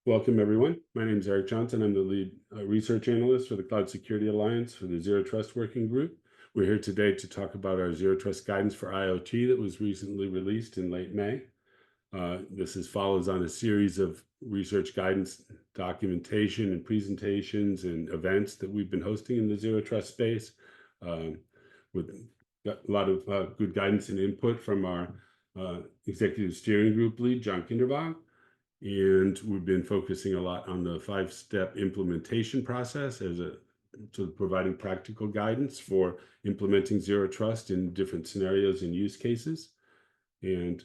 Welcome, everyone. My name is Eric Johnson. I'm the lead research analyst for the Cloud Security Alliance for the Zero Trust Working Group. We're here today to talk about our Zero Trust guidance for IoT that was recently released in late May. This follows on a series of research guidance documentation and presentations and events that we've been hosting in the Zero Trust space with a lot of good guidance and input from our executive steering group lead, John Kindervag. And we've been focusing a lot on the 5-step implementation process so providing practical guidance for implementing Zero Trust in different scenarios and use cases. And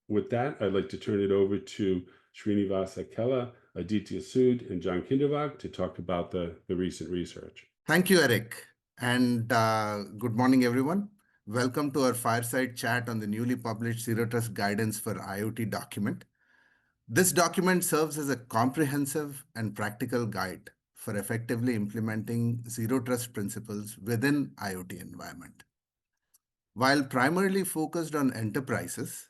with that, I'd like to turn it over to Srinivas Akella, Aditya Sood, and John Kindervag to talk about the recent research. Thank you, Eric. And good morning, everyone. Welcome to our fireside chat on the newly published Zero Trust Guidance for IoT document. This document serves as a comprehensive and practical guide for effectively implementing Zero Trust principles within IoT environment. While primarily focused on enterprises,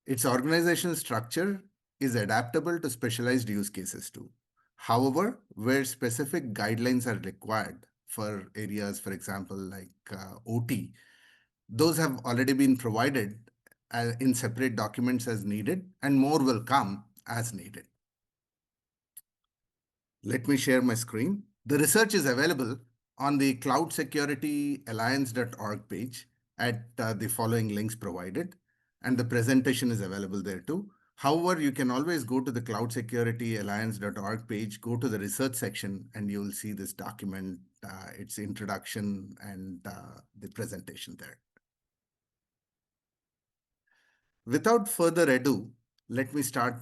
its organizational structure is adaptable to specialized use cases too. However, where specific guidelines are required for areas, for example, like OT, those have already been provided in separate documents as needed, and more will come as needed. Let me share my screen. The research is available on the cloudsecurityalliance.org page at the following links provided, and the presentation is available there too. However, you can always go to the cloudsecurityalliance.org page, go to the research section, and you will see this document, its introduction, and the presentation there. Without further ado, let me start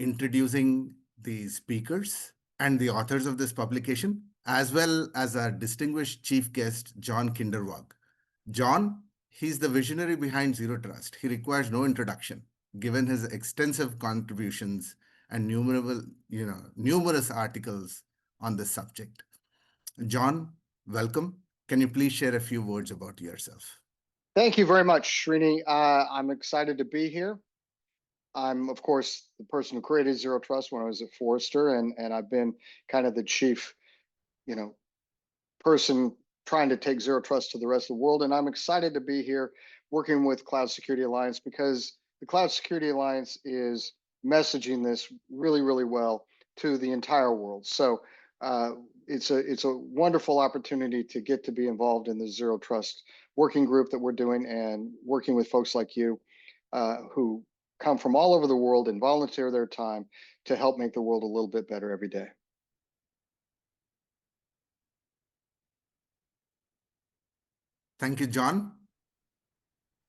introducing the speakers and the authors of this publication, as well as our distinguished chief guest, John Kindervag. John, he's the visionary behind Zero Trust. He requires no introduction, given his extensive contributions and numerous articles on this subject. John, welcome. Can you please share a few words about yourself? Thank you very much, Srini. I'm excited to be here. I'm, of course, the person who created Zero Trust when I was at Forrester, and I've been kind of the chief, person trying to take Zero Trust to the rest of the world. And I'm excited to be here working with Cloud Security Alliance because the Cloud Security Alliance is messaging this really, really well to the entire world. So it's a wonderful opportunity to get to be involved in the Zero Trust working group that we're doing and working with folks like you who come from all over the world and volunteer their time to help make the world a little bit better every day. Thank you, John.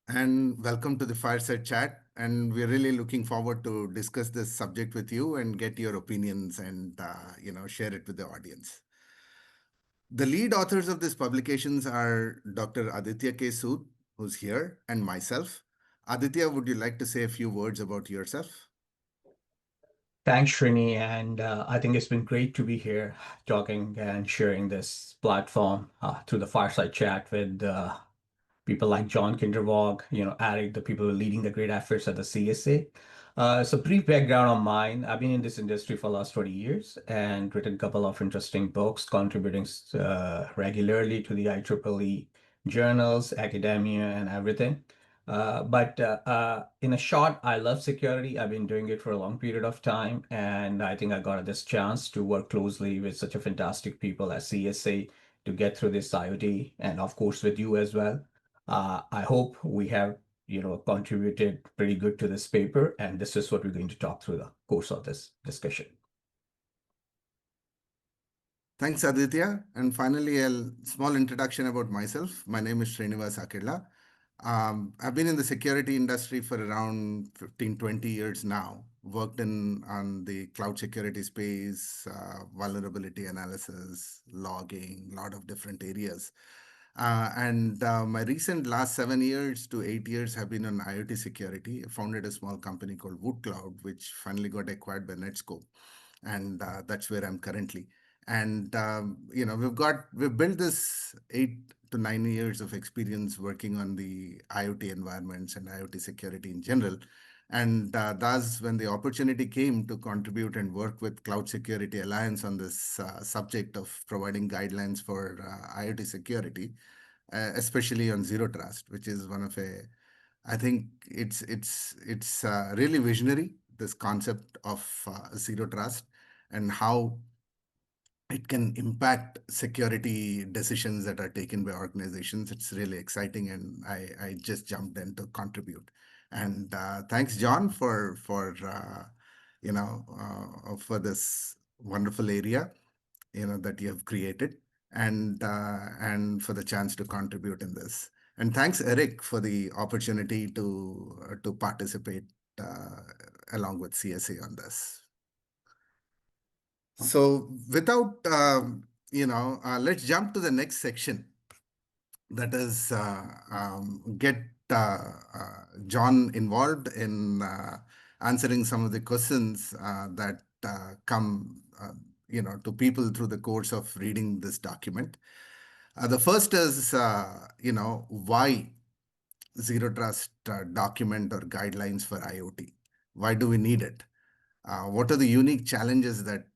And welcome to the Fireside Chat. And we're really looking forward to discuss this subject with you and get your opinions and share it with the audience. The lead authors of these publications are Dr. Aditya K. Sood, who's here, and myself. Aditya, would you like to say a few words about yourself? Thanks, Srini, and I think it's been great to be here talking and sharing this platform through the Fireside Chat with people like John Kindervag, Eric, the people who are leading the great efforts at the CSA. So brief background on mine. I've been in this industry for the last 20 years and written a couple of interesting books, contributing regularly to the IEEE journals, academia, and everything. But in a short, I love security. I've been doing it for a long period of time, and I think I got this chance to work closely with such a fantastic people at CSA to get through this IoT, and of course with you as well. I hope we have contributed pretty good to this paper, and this is what we're going to talk through the course of this discussion. Thanks, Aditya. And finally, a small introduction about myself. My name is Srinivas Akella. I've been in the security industry for around 15, 20 years now, worked on the cloud security space, vulnerability analysis, logging, a lot of different areas. My recent last 7 years to 8 years have been on IoT security. I founded a small company called WoodCloud, which finally got acquired by Netscope. And that's where I'm currently. And, we've built this 8 to 9 years of experience working on the IoT environments and IoT security in general. And thus, when the opportunity came to contribute and work with Cloud Security Alliance on this subject of providing guidelines for IoT security, especially on zero trust, which is one of I think it's really visionary, this concept of zero trust and how it can impact security decisions that are taken by organizations. It's really exciting, and I just jumped in to contribute. And thanks, John, for for this wonderful area that you have created, and for the chance to contribute in this. And thanks, Eric, for the opportunity to participate along with CSA on this. So without, let's jump to the next section. That is get John involved in answering some of the questions that come, to people through the course of reading this document. The first is, why zero trust document or guidelines for IoT? Why do we need it? What are the unique challenges that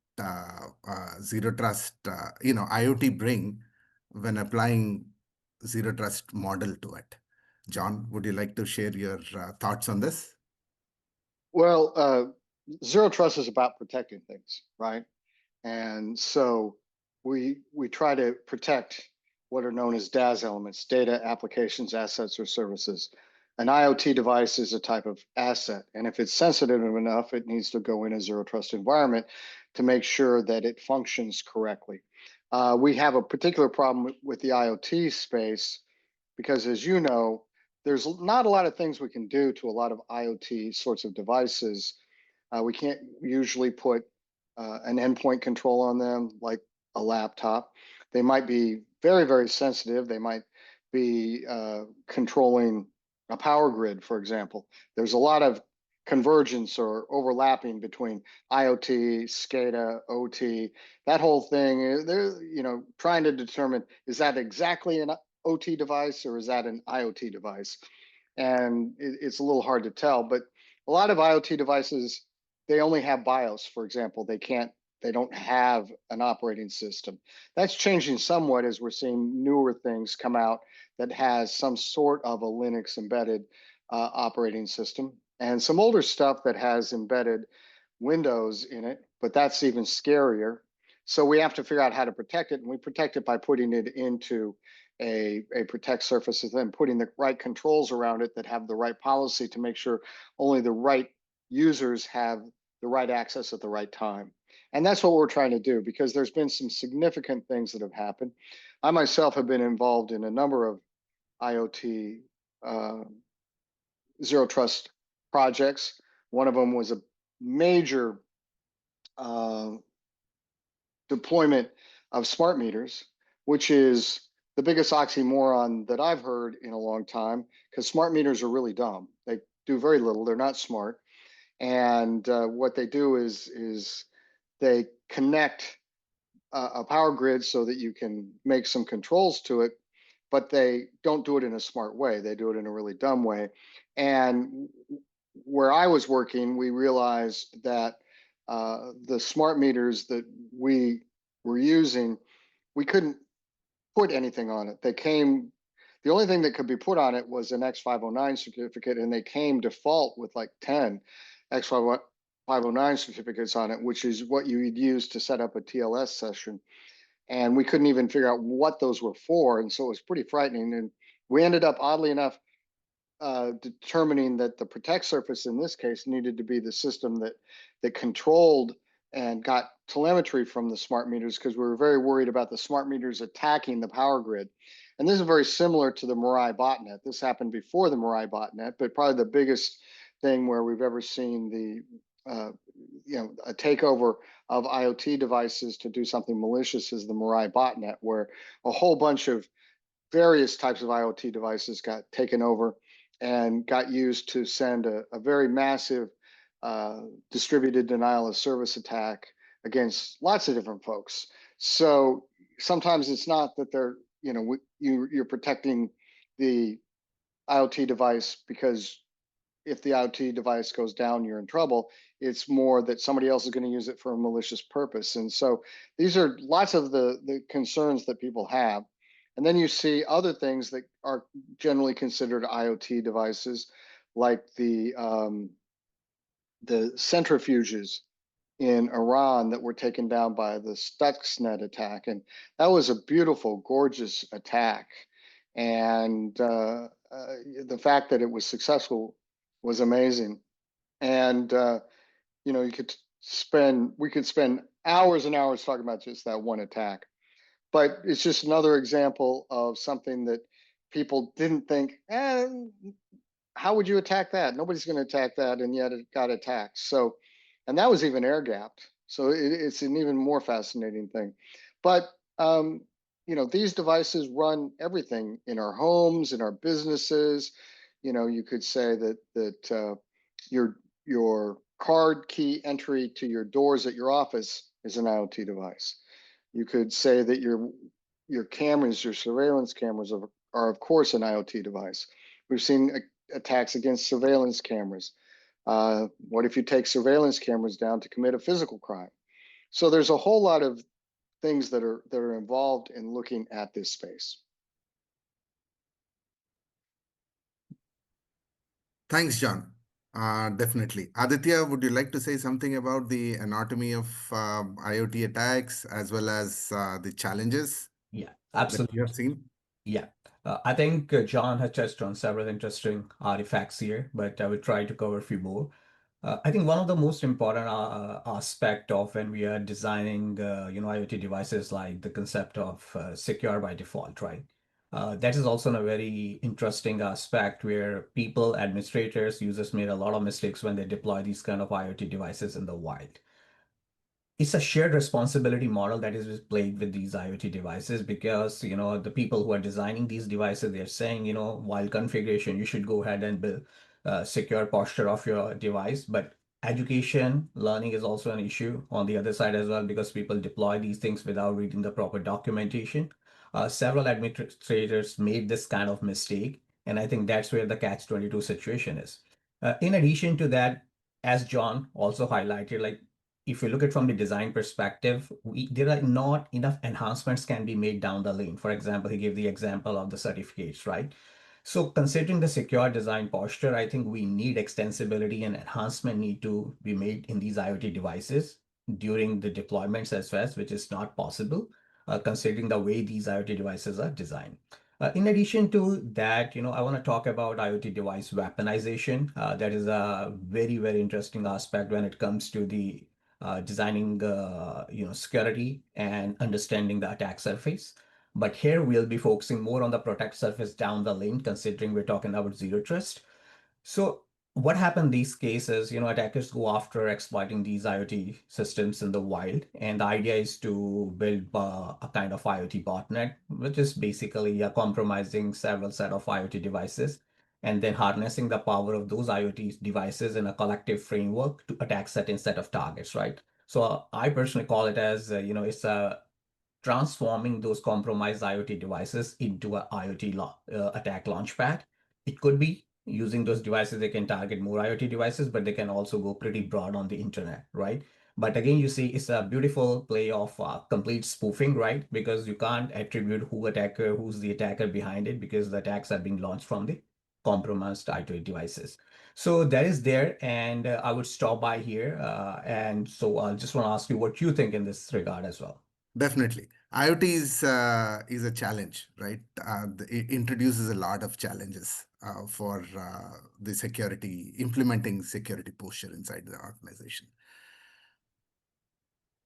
zero trust, IoT bring when applying zero trust model to it? John, would you like to share your thoughts on this? Well, zero trust is about protecting things, right? And so we try to protect what are known as DAS elements, data, applications, assets, or services. An IoT device is a type of asset, and if it's sensitive enough, it needs to go in a zero trust environment to make sure that it functions correctly. We have a particular problem with the IoT space because, as you know, there's not a lot of things we can do to a lot of IoT sorts of devices. We can't usually put an endpoint control on them like a laptop. They might be very, very sensitive. They might be controlling a power grid, for example. There's a lot of convergence or overlapping between IoT, SCADA, OT. That whole thing, they're trying to determine, is that exactly an OT device or is that an IoT device? And it's a little hard to tell, but a lot of IoT devices, they only have BIOS, for example. They don't have an operating system. That's changing somewhat as we're seeing newer things come out that has some sort of a Linux embedded operating system, and some older stuff that has embedded Windows in it, but that's even scarier. So we have to figure out how to protect it, and we protect it by putting it into a protect surface and then putting the right controls around it that have the right policy to make sure only the right users have the right access at the right time. And that's what we're trying to do, because there's been some significant things that have happened. I myself have been involved in a number of IoT zero trust projects. One of them was a major deployment of smart meters, which is the biggest oxymoron that I've heard in a long time, because smart meters are really dumb. They do very little. They're not smart. And what they do is they connect a power grid so that you can make some controls to it, but they don't do it in a smart way. They do it in a really dumb way. And where I was working, we realized that the smart meters that we were using, we couldn't put anything on it. The only thing that could be put on it was an X509 certificate, and they came default with like 10 X509 certificates on it, which is what you would use to set up a TLS session. And we couldn't even figure out what those were for. And so it was pretty frightening. And we ended up, oddly enough, determining that the protect surface in this case needed to be the system that controlled and got telemetry from the smart meters, because we were very worried about the smart meters attacking the power grid. And this is very similar to the Mirai botnet. This happened before the Mirai botnet, but probably the biggest thing where we've ever seen a takeover of IoT devices to do something malicious is the Mirai botnet, where a whole bunch of various types of IoT devices got taken over and got used to send a very massive distributed denial of service attack against lots of different folks. So sometimes it's not that you're protecting the IoT device because if the IoT device goes down, you're in trouble. It's more that somebody else is going to use it for a malicious purpose. And so these are lots of the concerns that people have. And then you see other things that are generally considered IoT devices, like the centrifuges in Iran that were taken down by the Stuxnet attack. And that was a beautiful, gorgeous attack. And the fact that it was successful was amazing. And, we could spend hours and hours talking about just that one attack. But it's just another example of something that people didn't think, how would you attack that? Nobody's going to attack that, and yet it got attacked. So, and that was even air gapped. So it's an even more fascinating thing. But these devices run everything in our homes, in our businesses. You could say that your card key entry to your doors at your office is an IoT device. You could say that your cameras, your surveillance cameras are of course an IoT device. We've seen attacks against surveillance cameras. What if you take surveillance cameras down to commit a physical crime? So there's a whole lot of things that are involved in looking at this space. Thanks, John. Definitely. Aditya, would you like to say something about the anatomy of IoT attacks as well as the challenges Yeah, that you absolutely. have seen? Yeah, I think John has touched on several interesting artifacts here, but I will try to cover a few more. I think one of the most important aspect of when we are designing, IoT devices, like the concept of secure by default, right? That is also a very interesting aspect where people, administrators, users made a lot of mistakes when they deploy these kind of IoT devices in the wild. It's a shared responsibility model that is played with these IoT devices, because the people who are designing these devices, they're saying, while configuration, you should go ahead and build secure posture of your device. But education, learning is also an issue on the other side as well, because people deploy these things without reading the proper documentation. Several administrators made this kind of mistake, and I think that's where the catch-22 situation is. In addition to that, as John also highlighted, like, if you look at from the design perspective, there are not enough enhancements can be made down the lane. For example, he gave the example of the certificates, right? So considering the secure design posture, I think we need extensibility and enhancement need to be made in these IoT devices during the deployments as well, which is not possible considering the way these IoT devices are designed. In addition to that, I want to talk about IoT device weaponization. That is a very, very interesting aspect when it comes to the designing security and understanding the attack surface. But here we'll be focusing more on the protect surface down the lane, considering we're talking about zero trust. So what happened in these cases, attackers go after exploiting these IoT systems in the wild. And the idea is to build a kind of IoT botnet, which is basically compromising several set of IoT devices and then harnessing the power of those IoT devices in a collective framework to attack certain set of targets, right? So I personally call it as, it's a transforming those compromised IoT devices into a IoT attack launchpad. It could be using those devices, they can target more IoT devices, but they can also go pretty broad on the internet, right? But again, you see, it's a beautiful play of complete spoofing, right? Because you can't attribute who's the attacker behind it, because the attacks are being launched from the compromised IoT devices. So that is there, and I would stop by here. And so I just want to ask you what you think in this regard as well. Definitely. IoT is a challenge, right? It introduces a lot of challenges for the security, implementing security posture inside the organization.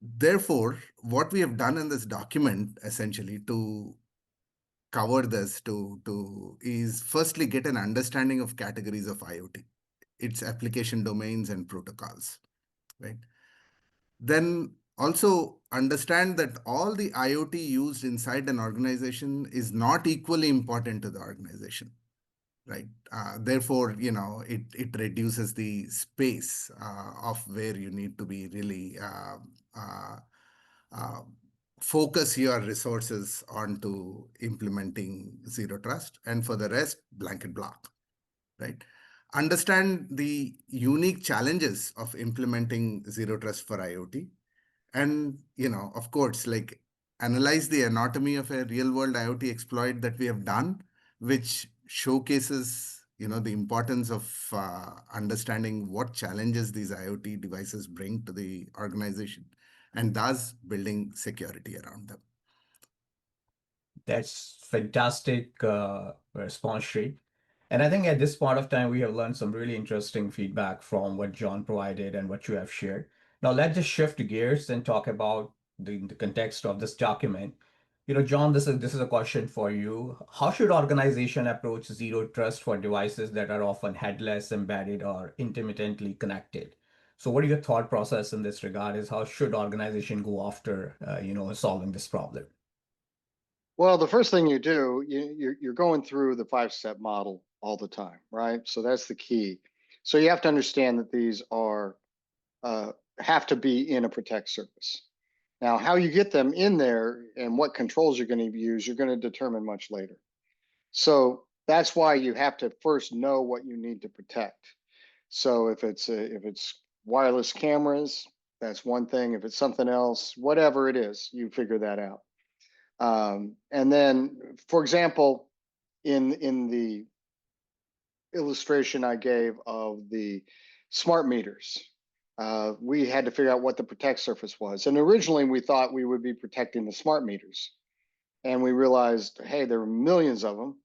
Therefore, what we have done in this document, essentially, to cover this, is firstly get an understanding of categories of IoT, its application domains and protocols, right? Then also understand that all the IoT used inside an organization is not equally important to the organization, right? Therefore, it reduces the space of where you need to be really uh, focus your resources onto implementing zero trust, and for the rest, blanket block, right? understand the unique challenges of implementing zero trust for IoT, and of course, like analyze the anatomy of a real world IoT exploit that we have done, which showcases the importance of understanding what challenges these IoT devices bring to the organization, and thus building security around them. That's fantastic response, Sri. And I think at this point of time, we have learned some really interesting feedback from what John provided and what you have shared. Now, let's just shift gears and talk about the context of this document. John, this is a question for you. How should organization approach zero trust for devices that are often headless, embedded, or intermittently connected? So, what are your thought process in this regard? Is how should organization go after solving this problem? Well, the first thing you do, you're going through the 5-step model all the time, right? So that's the key. So you have to understand that these are have to be in a protect surface. Now, how you get them in there and what controls you're going to use, you're going to determine much later. So that's why you have to first know what you need to protect. So if it's wireless cameras, that's one thing. If it's something else, whatever it is, you figure that out. And then, for example, in the illustration I gave of the smart meters, we had to figure out what the protect surface was. And originally we thought we would be protecting the smart meters. And we realized, hey, there were millions of them.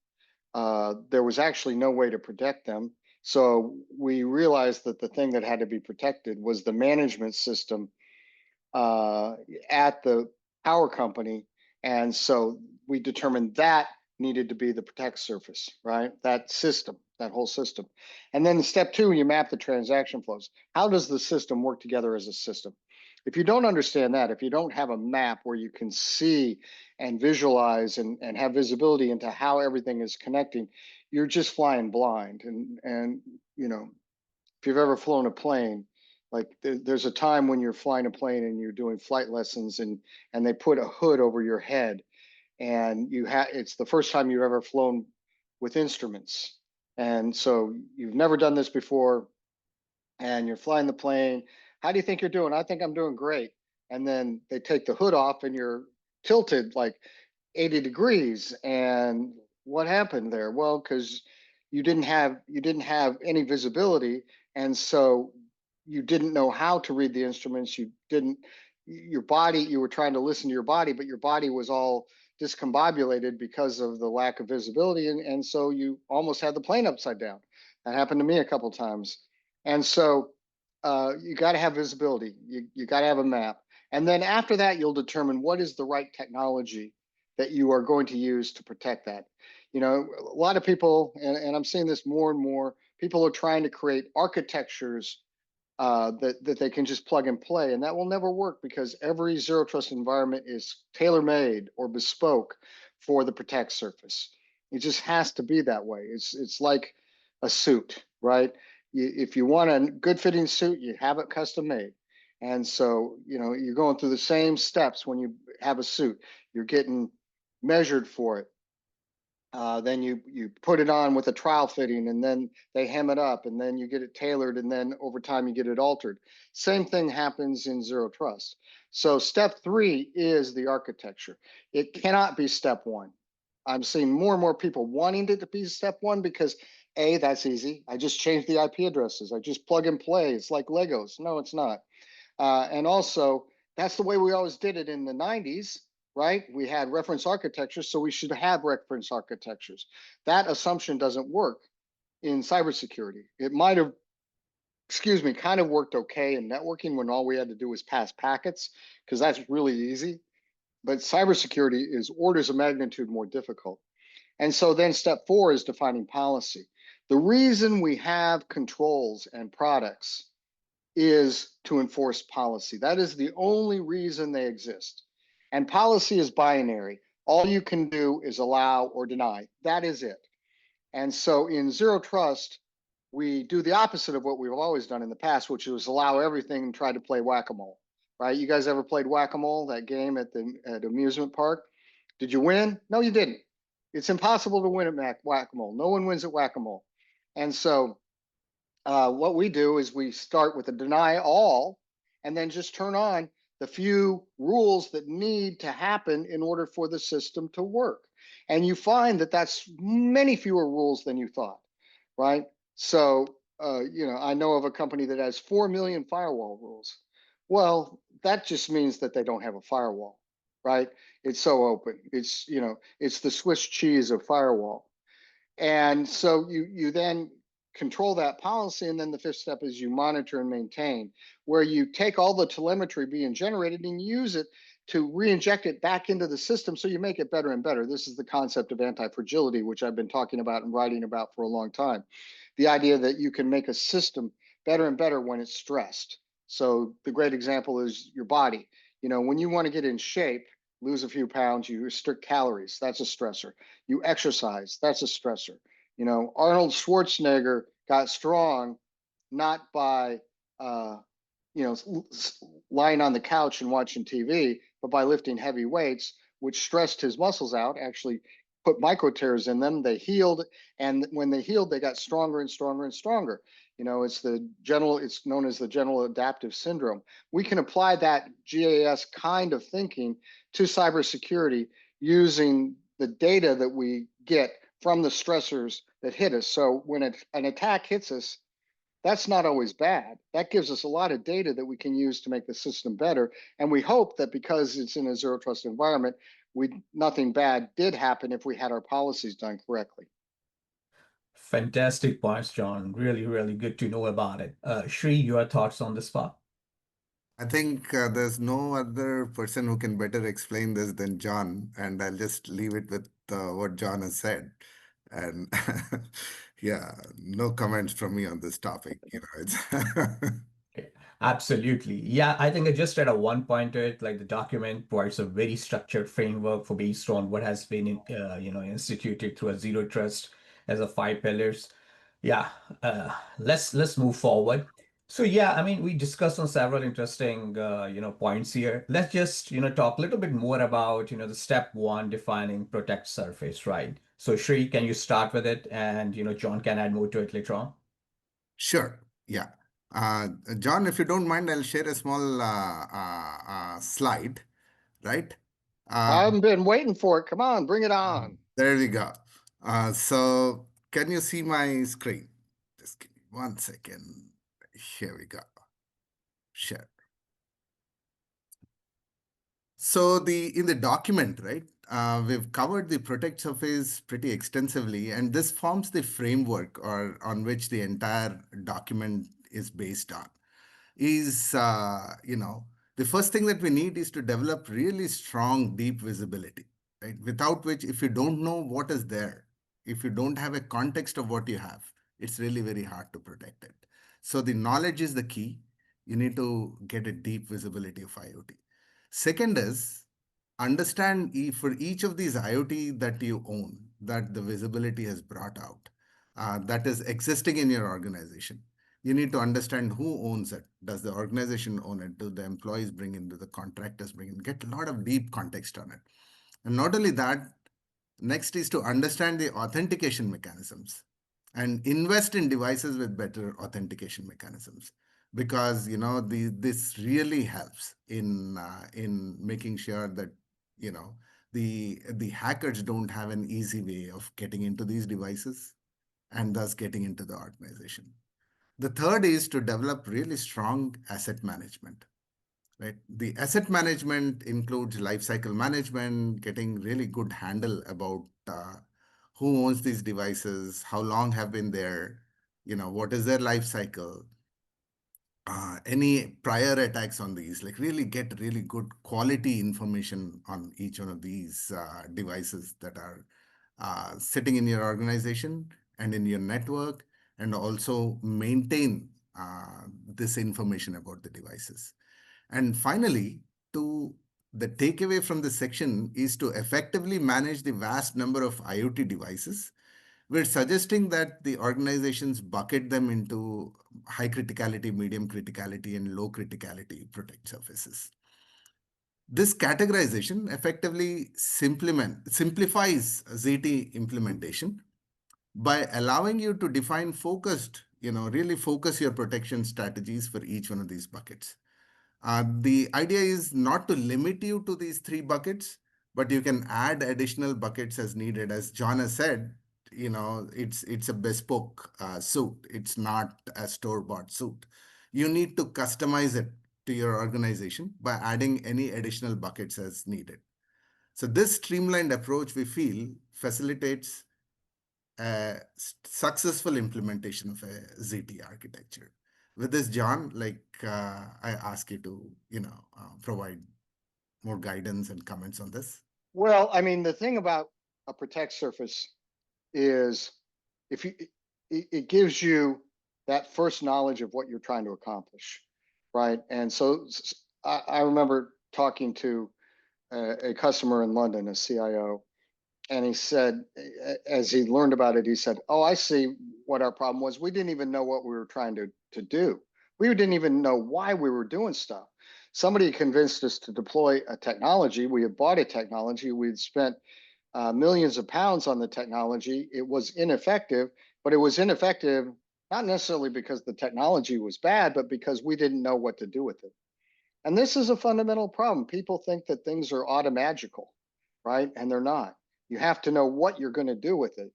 There was actually no way to protect them. So we realized that the thing that had to be protected was the management system at the power company. And so we determined that needed to be the protect surface, right? That system, that whole system. And then step 2, you map the transaction flows. How does the system work together as a system? If you don't understand that, if you don't have a map where you can see and visualize and have visibility into how everything is connecting, you're just flying blind. And if you've ever flown a plane, like there's a time when you're flying a plane and you're doing flight lessons and they put a hood over your head, and it's the first time you've ever flown with instruments. And so you've never done this before and you're flying the plane. How do you think you're doing? I think I'm doing great. And then they take the hood off and you're tilted like 80 degrees. And what happened there? Well, because you didn't have any visibility, and so you didn't know how to read the instruments. You were trying to listen to your body, but your body was all discombobulated because of the lack of visibility, and so you almost had the plane upside down. That happened to me a couple times. And so you got to have visibility. You got to have a map. And then after that, you'll determine what is the right technology that you are going to use to protect that. A lot of people, and I'm seeing this more and more, people are trying to create architectures that they can just plug and play. And that will never work because every zero trust environment is tailor-made or bespoke for the protect surface. It just has to be that way. It's like a suit, right? If you want a good fitting suit, you have it custom made. And so, you're going through the same steps when you have a suit. You're getting measured for it. Then you put it on with a trial fitting, and then they hem it up, and then you get it tailored, and then over time you get it altered. Same thing happens in zero trust. So step 3 is the architecture. It cannot be step 1. I'm seeing more and more people wanting it to be step 1 because that's easy. I just change the IP addresses. I just plug and play. It's like Legos. No, it's not. And also, that's the way we always did it in the 90s. Right? We had reference architecture, so we should have reference architectures. That assumption doesn't work in cybersecurity. It might have, kind of worked okay in networking when all we had to do was pass packets, because that's really easy. But cybersecurity is orders of magnitude more difficult. And so then step 4 is defining policy. The reason we have controls and products is to enforce policy. That is the only reason they exist. And policy is binary. All you can do is allow or deny. That is it. And so in zero trust, we do the opposite of what we've always done in the past, which was allow everything and try to play whack-a-mole, right? You guys ever played whack-a-mole, that game at the amusement park? Did you win? No, you didn't. It's impossible to win at whack-a-mole. No one wins at whack-a-mole. And so what we do is we start with a deny all and then just turn on the few rules that need to happen in order for the system to work. And you find that that's many fewer rules than you thought, right? So, I know of a company that has 4 million firewall rules. Well, that just means that they don't have a firewall, right? It's so open. It's the Swiss cheese of firewall. And so you then control that policy, and then the fifth step is you monitor and maintain, where you take all the telemetry being generated and use it to re-inject it back into the system so you make it better and better. This is the concept of anti-fragility, which I've been talking about and writing about for a long time. The idea that you can make a system better and better when it's stressed. So the great example is your body. When you want to get in shape, lose a few pounds, you restrict calories. That's a stressor. You exercise. That's a stressor. Arnold Schwarzenegger got strong not by, lying on the couch and watching TV, but by lifting heavy weights, which stressed his muscles out, actually put micro tears in them. They healed. And when they healed, they got stronger and stronger and stronger. It's known as the general adaptive syndrome. We can apply that GAS kind of thinking to cybersecurity using the data that we get from the stressors that hit us. So when an attack hits us, that's not always bad. That gives us a lot of data that we can use to make the system better. And we hope that because it's in a zero trust environment, nothing bad did happen if we had our policies done correctly. Fantastic points, John. Really, really good to know about it. Shri, your thoughts on this spot? I think there's no other person who can better explain this than John, and I'll just leave it with what John has said. And yeah, no comments from me on this topic. It's Absolutely. Yeah, I think I just read a one point to it, like the document provides a very structured framework for based on what has been, instituted through a zero trust as a 5 pillars. Yeah, let's move forward. So yeah, I mean, we discussed on several interesting, points here. Let's just, talk a little bit more about, the step one, defining protect surface, right? So Shri, can you start with it? And, John can add more to it later on. Sure. Yeah. John, if you don't mind, I'll share a small slide, right? I've been waiting for it. Come on, bring it on. There we go. So can you see my screen? Just give me 1 second. Here we go. Share. So in the document, right, we've covered the protect surface pretty extensively, and this forms the framework on which the entire document is based on. The first thing that we need is to develop really strong, deep visibility, right? Without which, if you don't know what is there, if you don't have a context of what you have, it's really very hard to protect it. So the knowledge is the key. You need to get a deep visibility of IoT. Second is understand for each of these IoT that you own, that the visibility has brought out, that is existing in your organization. You need to understand who owns it. Does the organization own it? Do the employees bring in? Do the contractors bring in? Get a lot of deep context on it. And not only that, next is to understand the authentication mechanisms and invest in devices with better authentication mechanisms, because this really helps in making sure that the hackers don't have an easy way of getting into these devices and thus getting into the organization. The third is to develop really strong asset management, right? The asset management includes lifecycle management, getting really good handle about who owns these devices, how long have been there, what is their life cycle, any prior attacks on these, like really get really good quality information on each one of these devices that are sitting in your organization and in your network, and also maintain this information about the devices. And finally, the takeaway from this section is to effectively manage the vast number of IoT devices. We're suggesting that the organizations bucket them into high criticality, medium criticality, and low criticality protect surfaces. This categorization effectively simplifies ZT implementation by allowing you to define focused really focus your protection strategies for each one of these buckets. The idea is not to limit you to these three buckets, but you can add additional buckets as needed. As John has said, it's a bespoke suit. It's not a store-bought suit. You need to customize it to your organization by adding any additional buckets as needed. So this streamlined approach, we feel, facilitates a successful implementation of a ZT architecture. With this, John, I ask you to, provide more guidance and comments on this. Well, I mean, the thing about a protect surface is if you it gives you that first knowledge of what you're trying to accomplish, right? And so I remember talking to a customer in London, a CIO, and he said, as he learned about it, he said, "Oh, I see what our problem was. We didn't even know what we were trying to do. We didn't even know why we were doing stuff. Somebody convinced us to deploy a technology. We had bought a technology. We'd spent millions of pounds on the technology. It was ineffective, but it was ineffective not necessarily because the technology was bad, but because we didn't know what to do with it. And this is a fundamental problem. People think that things are automagical, right? And they're not. You have to know what you're going to do with it.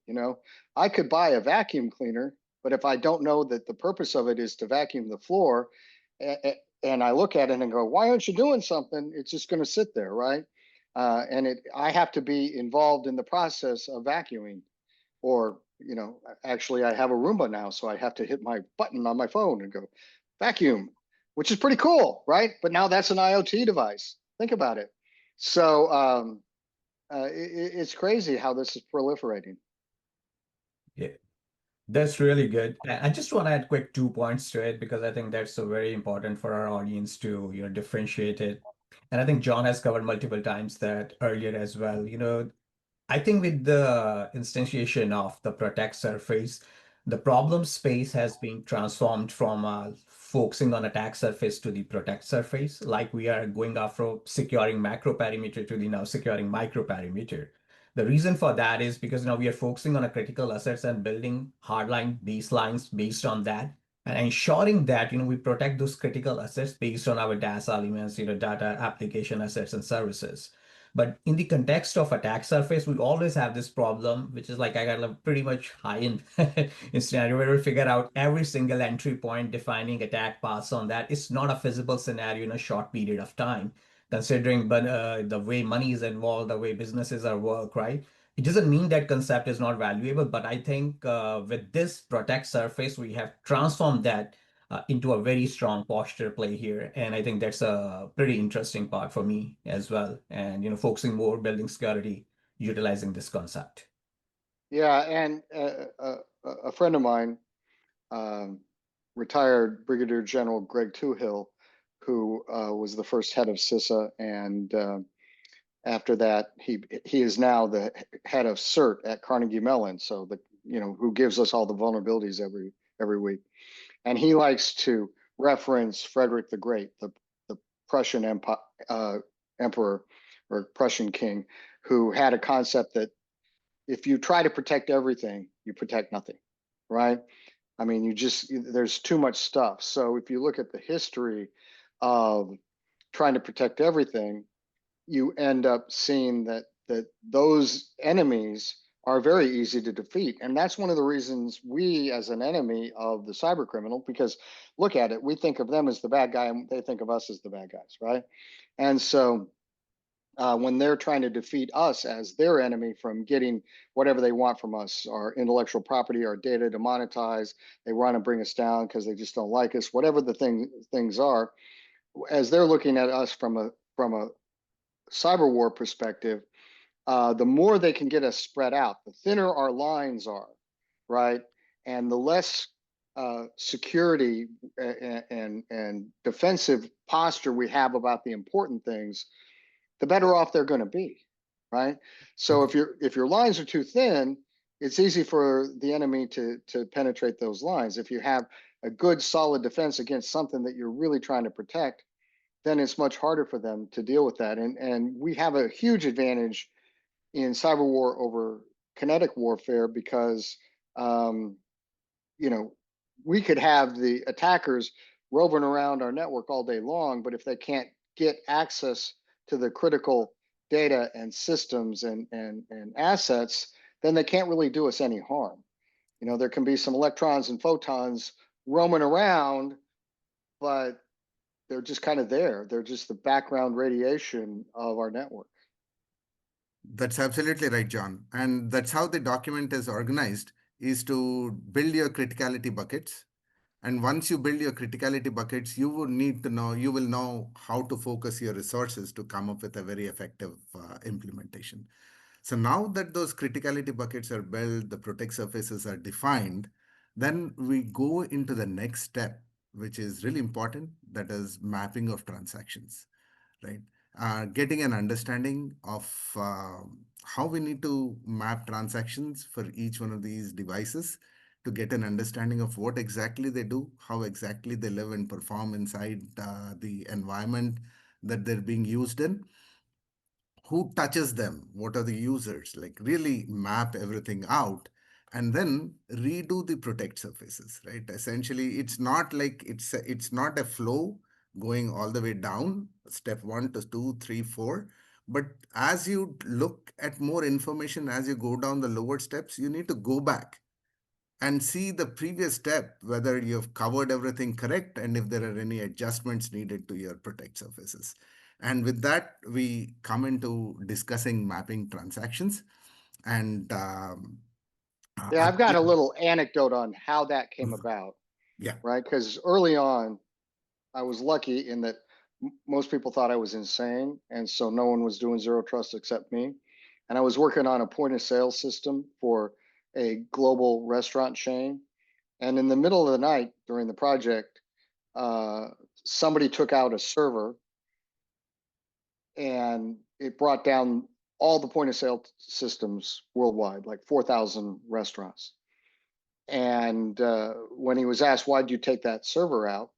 I could buy a vacuum cleaner, but if I don't know that the purpose of it is to vacuum the floor, and I look at it and go, why aren't you doing something? It's just going to sit there, right? I have to be involved in the process of vacuuming, or actually I have a Roomba now, so I have to hit my button on my phone and go vacuum, which is pretty cool, right? But now that's an IoT device. Think about it. So it's crazy how this is proliferating. Yeah, that's really good. I just want to add quick 2 points to it because I think that's so very important for our audience to, differentiate it. And I think John has covered multiple times that earlier as well. I think with the instantiation of the protect surface, the problem space has been transformed from focusing on attack surface to the protect surface. Like we are going after securing macro perimeter to the now securing micro perimeter. The reason for that is because now we are focusing on a critical assets and building hardline baselines based on that and ensuring that we protect those critical assets based on our DAS elements, data, application assets, and services. But in the context of attack surface, we always have this problem, which is like I got a pretty much high-end in scenario where we figure out every single entry point, defining attack paths on that. It's not a feasible scenario in a short period of time, considering the way money is involved, the way businesses are work, right? It doesn't mean that concept is not valuable, but I think with this protect surface, we have transformed that into a very strong posture play here. And I think that's a pretty interesting part for me as well. And, focusing more building security, utilizing this concept. Yeah, and a friend of mine, retired Brigadier General Greg Toohill, who was the first head of CISA, and after that, he is now the head of CERT at Carnegie Mellon. So who gives us all the vulnerabilities every week. And he likes to reference Frederick the Great, the Prussian emperor or Prussian king, who had a concept that if you try to protect everything, you protect nothing, right? I mean, there's too much stuff. So if you look at the history of trying to protect everything, you end up seeing that those enemies are very easy to defeat. And that's one of the reasons we, as an enemy of the cyber criminal, because look at it, we think of them as the bad guy and they think of us as the bad guys, right? And so when they're trying to defeat us as their enemy from getting whatever they want from us, our intellectual property, our data to monetize, they want to bring us down because they just don't like us, whatever the things are, as they're looking at us from a cyber war perspective, the more they can get us spread out, the thinner our lines are, right? And the less security and defensive posture we have about the important things, the better off they're going to be, right? So if your lines are too thin, it's easy for the enemy to penetrate those lines. If you have a good solid defense against something that you're really trying to protect, then it's much harder for them to deal with that. And we have a huge advantage in cyber war over kinetic warfare because, we could have the attackers roving around our network all day long, but if they can't get access to the critical data and systems and assets, then they can't really do us any harm. You know, there can be some electrons and photons roaming around, but they're just kind of there. They're just the background radiation of our network. That's absolutely right, John. And that's how the document is organized, is to build your criticality buckets. And once you build your criticality buckets, you will know how to focus your resources to come up with a very effective implementation. So now that those criticality buckets are built, the protect surfaces are defined, then we go into the next step, which is really important, that is mapping of transactions, right? Getting an understanding of how we need to map transactions for each one of these devices to get an understanding of what exactly they do, how exactly they live and perform inside the environment that they're being used in, who touches them, what are the users, like really map everything out and then redo the protect surfaces, right? Essentially, it's not like it's not a flow going all the way down, step 1 to 2, 3, 4. But as you look at more information, as you go down the lower steps, you need to go back and see the previous step, whether you've covered everything correct and if there are any adjustments needed to your protect surfaces. And with that, we come into discussing mapping transactions. And Yeah, I've got a little anecdote on how that came about, yeah, right? Because early on, I was lucky in that most people thought I was insane. And so no one was doing zero trust except me. And I was working on a point of sale system for a global restaurant chain. And in the middle of the night during the project, somebody took out a server and it brought down all the point of sale systems worldwide, like 4,000 restaurants. And when he was asked, why'd you take that server out?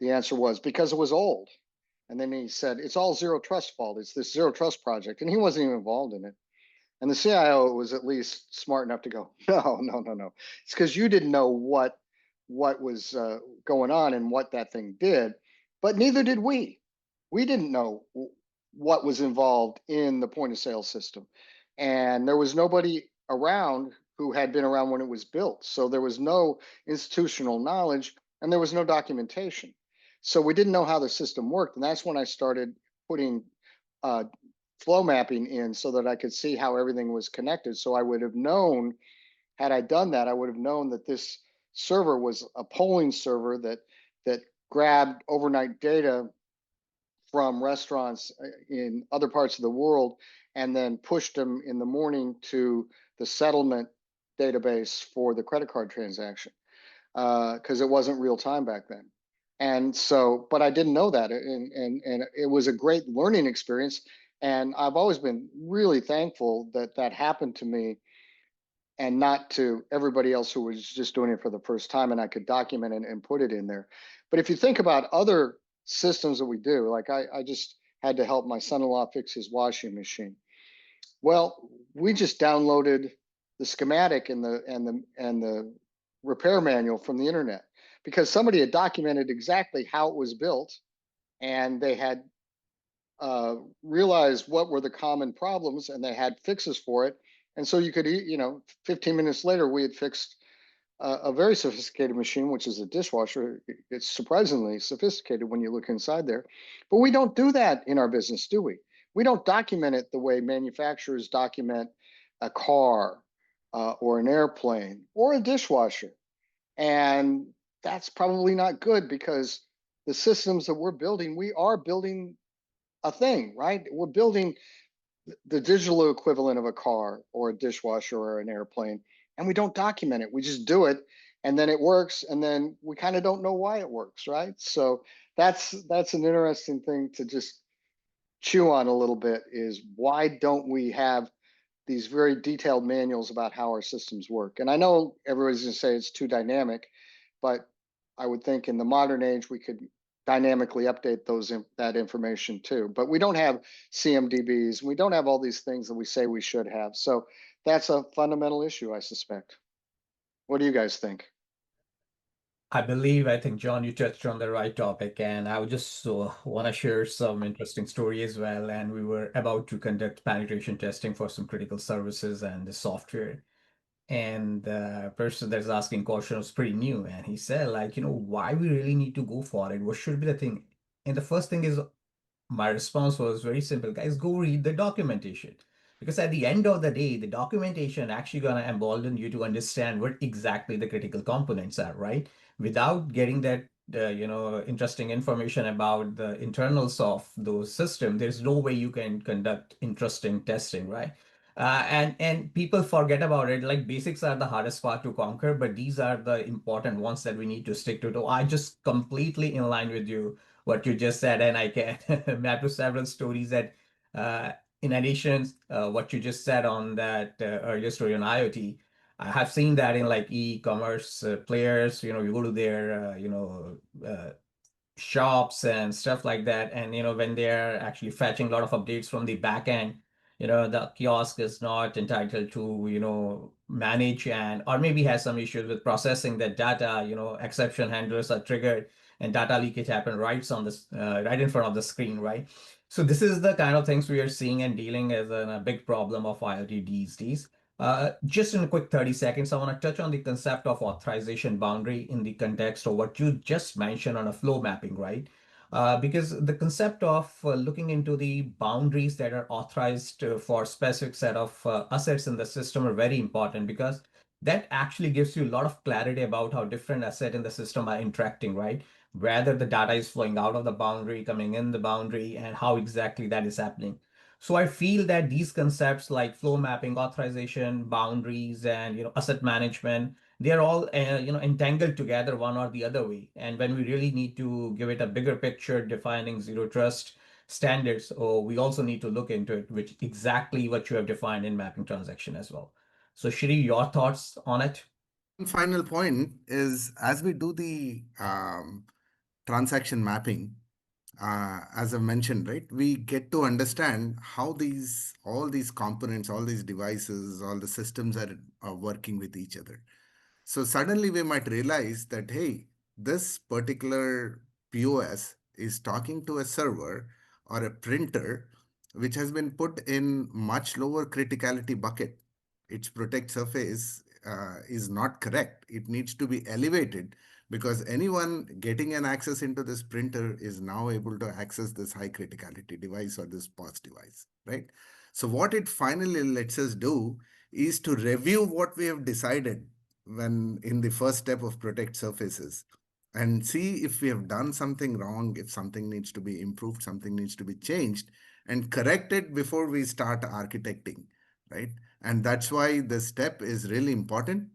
The answer was because it was old. And then he said, it's all zero trust fault. It's this zero trust project. And he wasn't even involved in it. And the CIO was at least smart enough to go, no. It's because you didn't know what was going on and what that thing did, but neither did we. We didn't know what was involved in the point of sale system. And there was nobody around who had been around when it was built. So there was no institutional knowledge and there was no documentation. So we didn't know how the system worked. And that's when I started putting flow mapping in so that I could see how everything was connected. So I would have known, had I done that, I would have known that this server was a polling server that grabbed overnight data from restaurants in other parts of the world and then pushed them in the morning to the settlement database for the credit card transaction because it wasn't real time back then. And so, but I didn't know that, and it was a great learning experience. And I've always been really thankful that that happened to me and not to everybody else who was just doing it for the first time, and I could document it and put it in there. But if you think about other systems that we do, like I just had to help my son-in-law fix his washing machine. Well, we just downloaded the schematic and the repair manual from the internet because somebody had documented exactly how it was built, and they had realized what were the common problems, and they had fixes for it. And so you could, 15 minutes later, we had fixed a very sophisticated machine, which is a dishwasher. It's surprisingly sophisticated when you look inside there. But we don't do that in our business, do we? We don't document it the way manufacturers document a car or an airplane or a dishwasher. And that's probably not good because the systems that we're building, we are building a thing, right? We're building the digital equivalent of a car or a dishwasher or an airplane, and we don't document it. We just do it, and then it works, and then we kind of don't know why it works, right? So that's an interesting thing to just chew on a little bit, is why don't we have these very detailed manuals about how our systems work? And I know everybody's going to say it's too dynamic, but I would think in the modern age we could dynamically update that information too. But we don't have CMDBs. We don't have all these things that we say we should have. So that's a fundamental issue, I suspect. What do you guys think? I think, John, you touched on the right topic, and I would just want to share some interesting story as well. And we were about to conduct penetration testing for some critical services and the software. And the person that's asking question was pretty new, and he said, like, why we really need to go for it? What should be the thing? And the first thing is, my response was very simple, guys, go read the documentation. Because at the end of the day, the documentation actually going to embolden you to understand what exactly the critical components are, right? Without getting that, interesting information about the internals of those systems, there's no way you can conduct interesting testing, right? And people forget about it. Like basics are the hardest part to conquer, but these are the important ones that we need to stick to. So I just completely in line with you what you just said, and I can map to several stories that, uh, in addition, what you just said on that earlier story on IoT, I have seen that in like e-commerce players. You go to their, shops and stuff like that, and when they're actually fetching a lot of updates from the back end, the kiosk is not entitled to manage, and or maybe has some issues with processing that data. Exception handlers are triggered and data leakage happen right in front of the screen, right? So this is the kind of things we are seeing and dealing as a big problem of IoT these days. Just in a quick 30 seconds, I want to touch on the concept of authorization boundary in the context of what you just mentioned on a flow mapping, right? Because the concept of looking into the boundaries that are authorized for specific set of assets in the system are very important, because that actually gives you a lot of clarity about how different assets in the system are interacting, right? Whether the data is flowing out of the boundary, coming in the boundary, and how exactly that is happening. So I feel that these concepts like flow mapping, authorization, boundaries, and asset management, they are all entangled together one or the other way. And when we really need to give it a bigger picture, defining zero trust standards, we also need to look into it, which exactly what you have defined in mapping transaction as well. So Shri, your thoughts on it? One final point is, as we do the transaction mapping, as I mentioned, right, we get to understand how all these components, all these devices, all the systems are working with each other. So suddenly we might realize that, hey, this particular POS is talking to a server or a printer which has been put in much lower criticality bucket. Its protect surface is not correct. It needs to be elevated, because anyone getting an access into this printer is now able to access this high criticality device or this POS device, right? So what it finally lets us do is to review what we have decided when in the first step of protect surfaces, and see if we have done something wrong, if something needs to be improved, something needs to be changed, and correct it before we start architecting, right? And that's why this step is really important.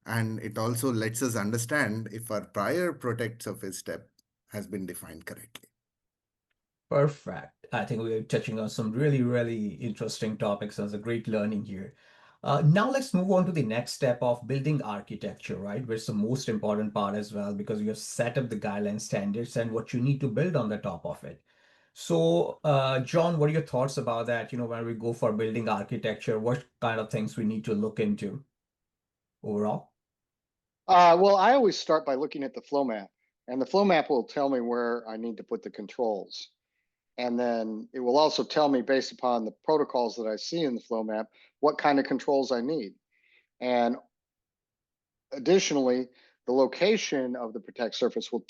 And it also lets us understand if our prior protect surface step has been defined correctly. Perfect. I think we're touching on some really, really interesting topics. There's a great learning here. Now let's move on to the next step of building architecture, right? Which is the most important part as well, because you have set up the guideline standards and what you need to build on the top of it. So, John, what are your thoughts about that? When we go for building architecture, what kind of things we need to look into overall? Well, I always start by looking at the flow map, and the flow map will tell me where I need to put the controls. And then it will also tell me, based upon the protocols that I see in the flow map, what kind of controls I need. And additionally, the location of the protect surface will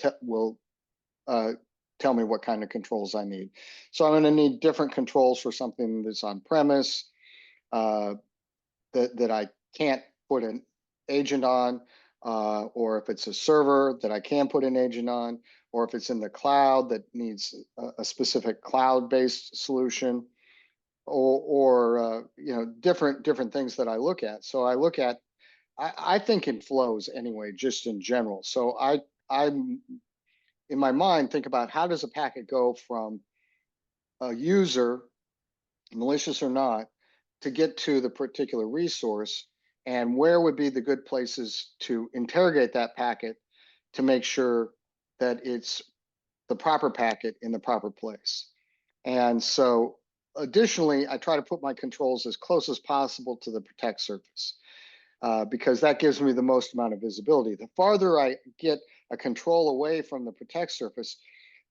tell me what kind of controls I need. So I'm going to need different controls for something that's on premise, that I can't put an agent on, or if it's a server that I can put an agent on, or if it's in the cloud that needs a specific cloud-based solution, or different things that I look at. So I think in flows anyway, just in general. So I'm in my mind think about, how does a packet go from a user, malicious or not, to get to the particular resource, and where would be the good places to interrogate that packet to make sure that it's the proper packet in the proper place. And so additionally, I try to put my controls as close as possible to the protect surface, because that gives me the most amount of visibility. The farther I get a control away from the protect surface,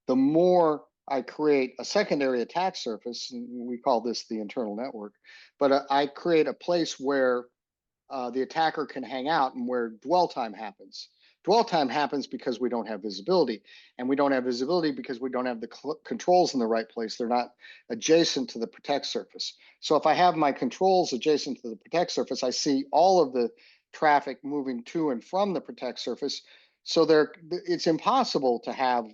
the more I create a secondary attack surface, and we call this the internal network, but I create a place where the attacker can hang out and where dwell time happens. Dwell time happens because we don't have visibility, and we don't have visibility because we don't have the controls in the right place. They're not adjacent to the protect surface. So if I have my controls adjacent to the protect surface, I see all of the traffic moving to and from the protect surface. So it's impossible to have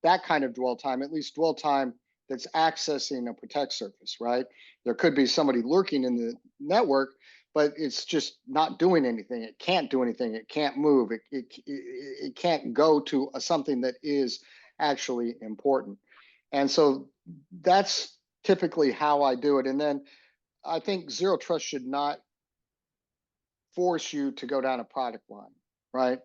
that kind of dwell time, at least dwell time that's accessing a protect surface, right? There could be somebody lurking in the network, but it's just not doing anything. It can't do anything. It can't move. It can't go to something that is actually important. And so that's typically how I do it. And then I think zero trust should not force you to go down a product line, right?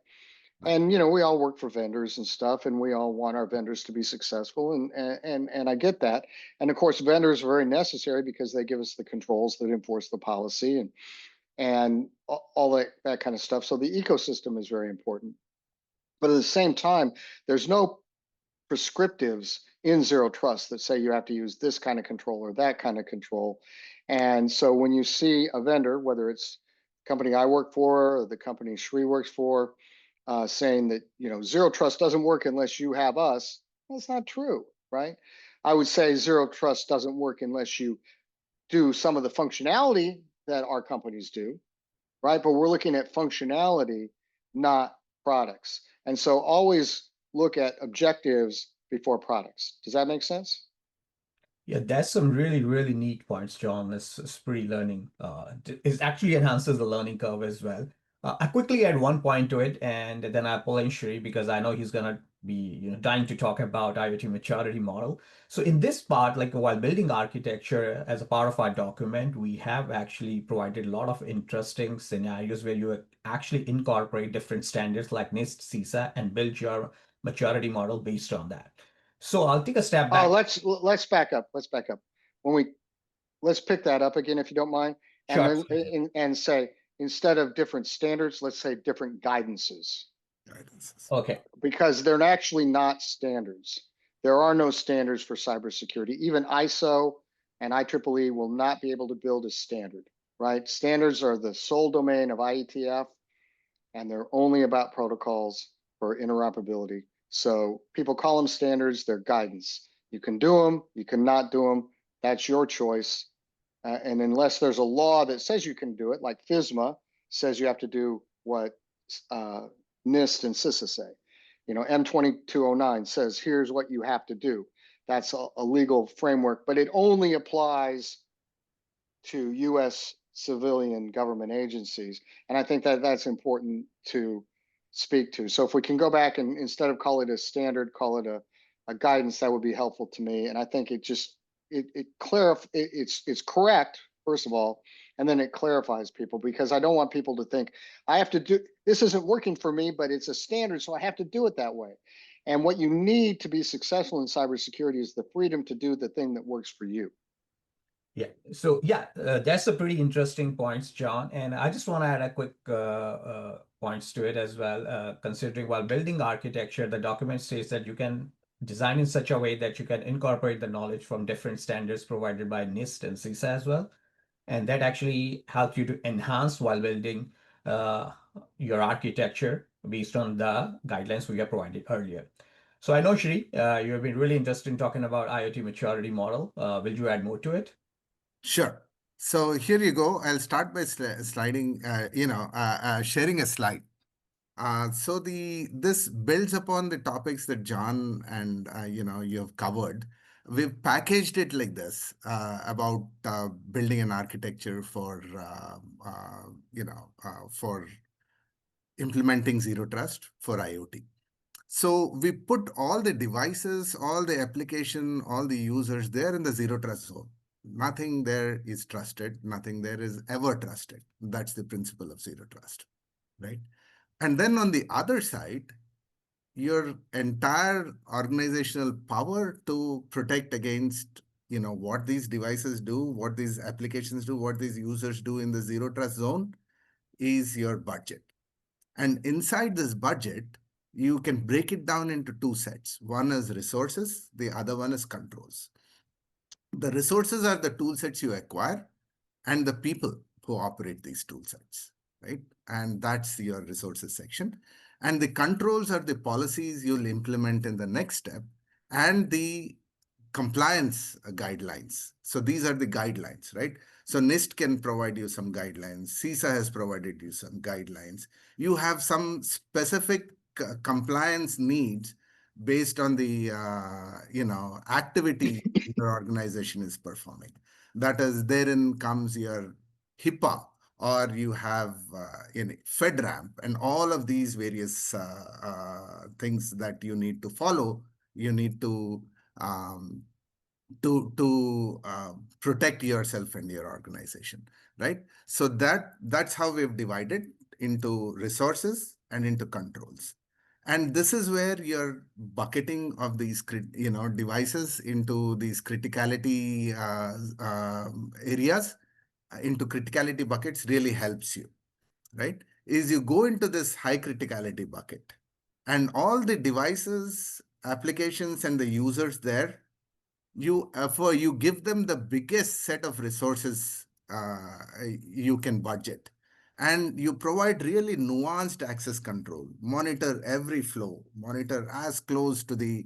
And we all work for vendors and stuff, and we all want our vendors to be successful, and I get that. And of course, vendors are very necessary because they give us the controls that enforce the policy and all that kind of stuff. So the ecosystem is very important. But at the same time, there's no prescriptives in zero trust that say you have to use this kind of control or that kind of control. And so when you see a vendor, whether it's the company I work for or the company Shri works for, saying that zero trust doesn't work unless you have us, that's not true, right? I would say zero trust doesn't work unless you do some of the functionality that our companies do, right? But we're looking at functionality, not products. And so always look at objectives before products. Does that make sense? Yeah, that's some really, really neat points, John. This spree learning it actually enhances the learning curve as well. I quickly add one point to it, and then I pull in Shri because I know he's gonna be dying to talk about IoT maturity model. So in this part, like while building architecture as a part of our document, we have actually provided a lot of interesting scenarios where you actually incorporate different standards like NIST, CISA, and build your maturity model based on that. So I'll take a step Oh, back. let's back up. Let's back up. Let's pick that up again, if you don't mind, and Sure. then and say instead of different standards, let's say different guidances. Okay. Because they're actually not standards. There are no standards for cybersecurity. Even ISO and IEEE will not be able to build a standard, right? Standards are the sole domain of IETF, and they're only about protocols for interoperability. So people call them standards, they're guidance. You can do them, you cannot do them. That's your choice. And unless there's a law that says you can do it, like FISMA says you have to do what NIST and CISA say. M2209 says here's what you have to do. That's a legal framework, but it only applies to U.S. civilian government agencies. And I think that that's important to speak to. So if we can go back and instead of call it a standard, call it a guidance, that would be helpful to me. And I think it's correct, first of all, and then it clarifies people, because I don't want people to think I have to do this isn't working for me, but it's a standard, so I have to do it that way. And what you need to be successful in cybersecurity is the freedom to do the thing that works for you. Yeah. So yeah, that's a pretty interesting points, John. And I just want to add a quick points to it as well. Considering while building architecture, the document states that you can design in such a way that you can incorporate the knowledge from different standards provided by NIST and CISA as well. And that actually helps you to enhance while building your architecture based on the guidelines we have provided earlier. So I know, Shri, you have been really interested in talking about IoT maturity model. Will you add more to it? Sure. So here you go. I'll start by sharing a slide. So this builds upon the topics that John and you have covered. We've packaged it like this about building an architecture for for implementing zero trust for IoT. So we put all the devices, all the application, all the users there in the zero trust zone. Nothing there is trusted. Nothing there is ever trusted. That's the principle of zero trust, right? And then on the other side, your entire organizational power to protect against, what these devices do, what these applications do, what these users do in the zero trust zone is your budget. And inside this budget, you can break it down into two sets. One is resources, the other one is controls. The resources are the tool sets you acquire and the people who operate these tool sets, right? And that's your resources section. And the controls are the policies you'll implement in the next step and the compliance guidelines. So these are the guidelines, right? So NIST can provide you some guidelines. CISA has provided you some guidelines. You have some specific compliance needs based on the activity your organization is performing. That is, therein comes your HIPAA, or you have FedRAMP, and all of these various things that you need to follow. You need to um, protect yourself and your organization, right? So that's how we've divided into resources and into controls. And this is where your bucketing of these devices into these criticality areas, into criticality buckets really helps you, right? Is you go into this high criticality bucket and all the devices, applications, and the users there, you give them the biggest set of resources you can budget, and you provide really nuanced access control, monitor every flow, monitor as close to the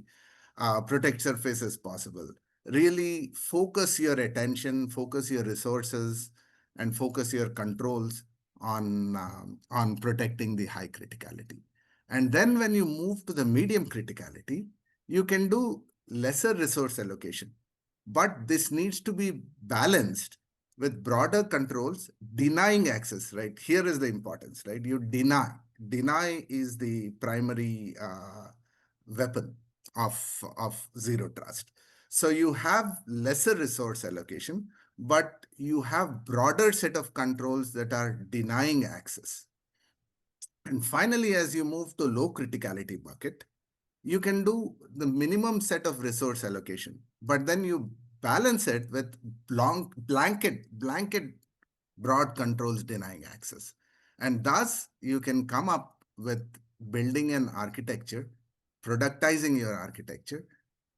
protect surface as possible. Really focus your attention, focus your resources, and focus your controls on protecting the high criticality. And then when you move to the medium criticality, you can do lesser resource allocation. But this needs to be balanced with broader controls, denying access, right? Here is the importance, right? You deny. Deny is the primary weapon of zero trust. So you have lesser resource allocation, but you have broader set of controls that are denying access. And finally, as you move to low criticality bucket, you can do the minimum set of resource allocation, but then you balance it with blanket broad controls denying access. And thus you can come up with building an architecture, productizing your architecture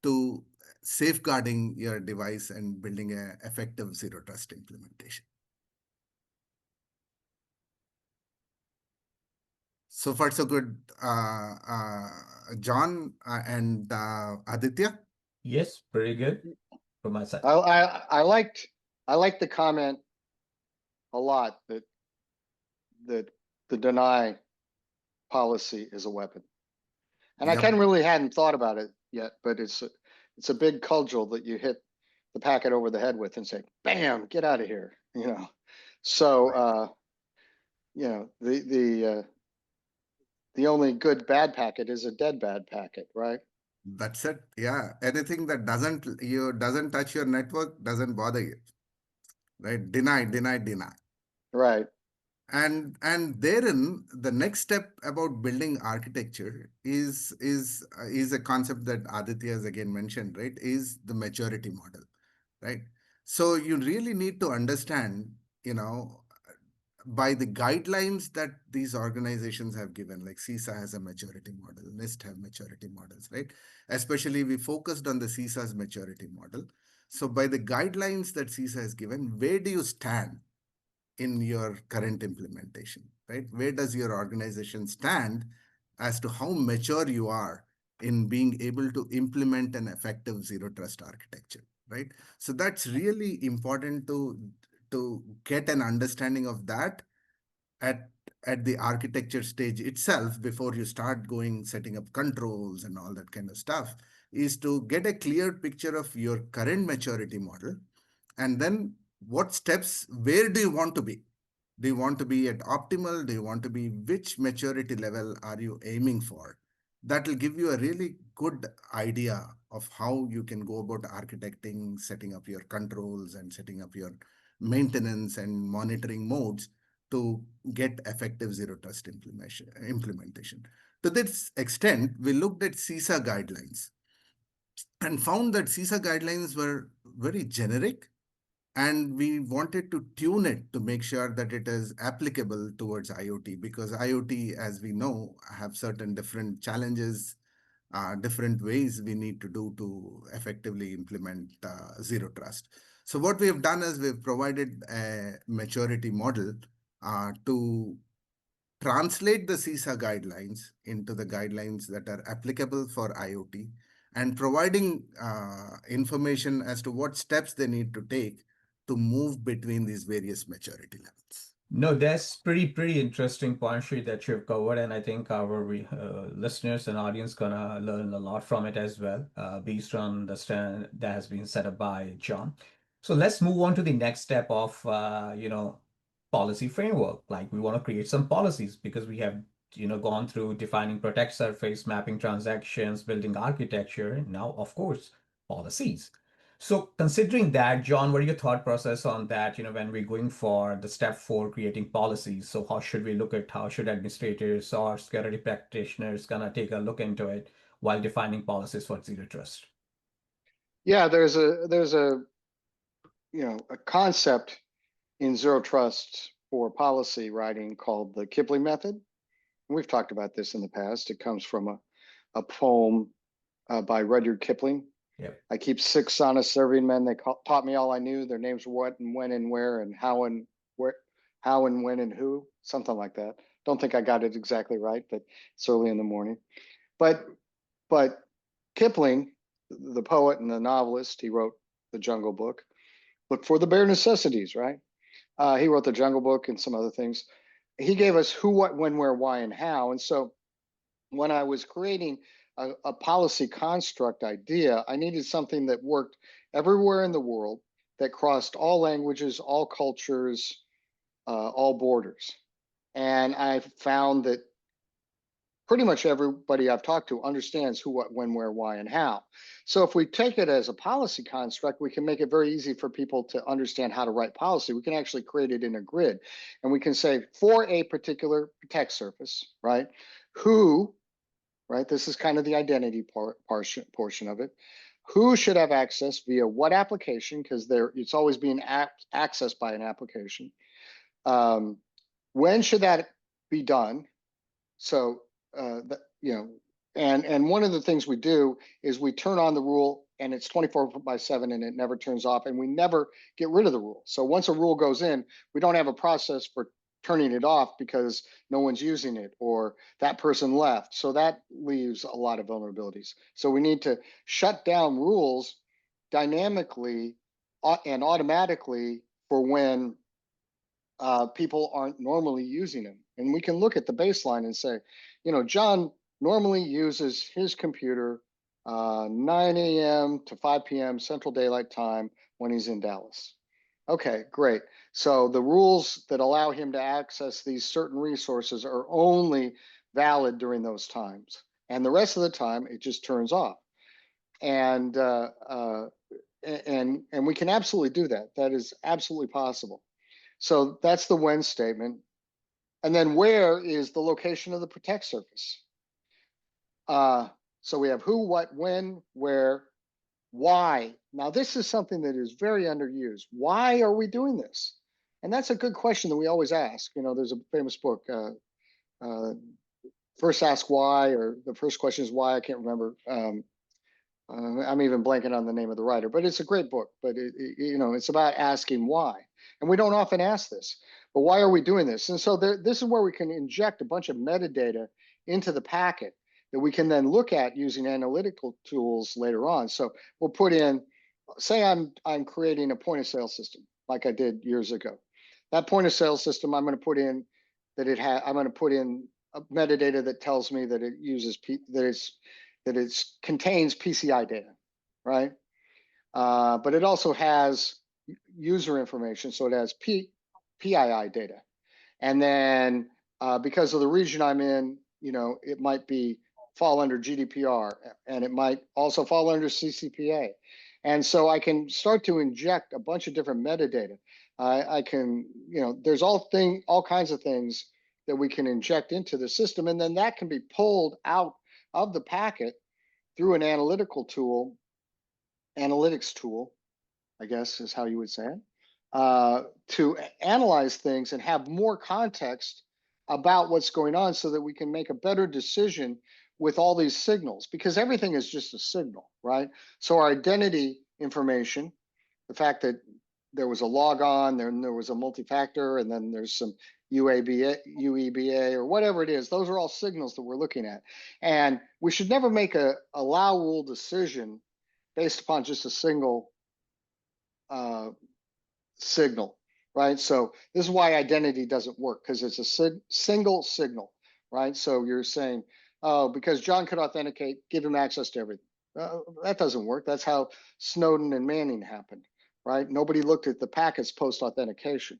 to safeguarding your device and building an effective zero trust implementation. So far, so good, John and Aditya. Yes, pretty good from my side. I liked the comment a lot that the deny policy is a weapon, and I Yep. kind of really hadn't thought about it yet, but it's a big cudgel that you hit the packet over the head with and say, "Bam, get out of here," you know. So you know, the only good bad packet is a dead bad packet, right? That's it. Yeah. Anything that doesn't touch your network doesn't bother you. Right? Deny, deny, deny. Right. And therein the next step about building architecture is a concept that Aditya has again mentioned, right? Is the maturity model, right? So you really need to understand, by the guidelines that these organizations have given, like CISA has a maturity model, NIST have maturity models, right? Especially we focused on the CISA's maturity model. So by the guidelines that CISA has given, where do you stand in your current implementation, right? Where does your organization stand as to how mature you are in being able to implement an effective zero trust architecture, right? So that's really important to get an understanding of that at the architecture stage itself before you start setting up controls and all that kind of stuff, is to get a clear picture of your current maturity model, and then what steps, where do you want to be? Do you want to be at optimal? Do you want to be, which maturity level are you aiming for? That will give you a really good idea of how you can go about architecting, setting up your controls, and setting up your maintenance and monitoring modes to get effective zero trust implementation. To this extent, we looked at CISA guidelines and found that CISA guidelines were very generic And we wanted to tune it to make sure that it is applicable towards IoT, because IoT, as we know, have certain different challenges, different ways we need to do to effectively implement zero trust. So what we have done is we've provided a maturity model to translate the CISA guidelines into the guidelines that are applicable for IoT, and providing information as to what steps they need to take to move between these various maturity levels. No, that's pretty interesting point, Sri, that you've covered, and I think our listeners and audience gonna learn a lot from it as well, based on the stand that has been set up by John. So let's move on to the next step of policy framework. Like we want to create some policies because we have gone through defining protect surface, mapping transactions, building architecture, and now of course policies. So considering that, John, what are your thought process on that, when we're going for the step 4, creating policies? So how should we look at how should administrators or security practitioners gonna take a look into it while defining policies for zero trust? Yeah, there's a a concept in zero trust for policy writing called the Kipling method. We've talked about this in the past. It comes from a poem by Rudyard Kipling. Yep. I keep 6 honest serving men. They taught me all I knew. Their names were what and when and where and how and where, how and when and who, something like that. Don't think I got it exactly right, but it's early in the morning. But Kipling, the poet and the novelist, he wrote the Jungle Book. Look for the bare necessities, right? He wrote the Jungle Book and some other things. He gave us who, what, when, where, why, and how. And so when I was creating a policy construct idea, I needed something that worked everywhere in the world, that crossed all languages, all cultures, all borders. And I found that pretty much everybody I've talked to understands who, what, when, where, why, and how. So if we take it as a policy construct, we can make it very easy for people to understand how to write policy. We can actually create it in a grid, and we can say for a particular protect surface, right? Who, right? This is kind of the identity portion of it. Who should have access via what application? Because it's always being accessed by an application. When should that be done? So and one of the things we do is we turn on the rule, and it's 24/7, and it never turns off, and we never get rid of the rule. So once a rule goes in, we don't have a process for turning it off because no one's using it or that person left. So that leaves a lot of vulnerabilities. So we need to shut down rules dynamically and automatically for when people aren't normally using them. And we can look at the baseline and say, John normally uses his computer 9 a.m. to 5 p.m. Central Daylight Time when he's in Dallas. Okay, great. So the rules that allow him to access these certain resources are only valid during those times. And the rest of the time, it just turns off. And we can absolutely do that. That is absolutely possible. So that's the when statement. And then where is the location of the protect surface? So we have who, what, when, where, why. Now, this is something that is very underused. Why are we doing this? And that's a good question that we always ask. There's a famous book, First Ask Why, or the first question is why. I can't remember. I'm even blanking on the name of the writer, but it's a great book. But it's about asking why, and we don't often ask this. But why are we doing this? And so this is where we can inject a bunch of metadata into the packet that we can then look at using analytical tools later on. So we'll put in, say I'm creating a point of sale system like I did years ago. That point of sale system, I'm going to put in I'm going to put in a metadata that tells me that it uses that it contains PCI data, right? But it also has user information, so it has PII data. And then because of the region I'm in, it might fall under GDPR, and it might also fall under CCPA. And so I can start to inject a bunch of different metadata. I can, there's all kinds of things that we can inject into the system, and then that can be pulled out of the packet through an analytics tool, I guess is how you would say it. to analyze things and have more context about what's going on so that we can make a better decision with all these signals, because everything is just a signal, right? So our identity information, the fact that there was a log on, then there was a multi-factor, and then there's some UEBA or whatever it is, those are all signals that we're looking at. And we should never make a allow rule decision based upon just a single signal, right? So this is why identity doesn't work, because it's a single signal, right? So you're saying, oh, because John could authenticate, give him access to everything. That doesn't work. That's how Snowden and Manning happened, right? Nobody looked at the packets post-authentication.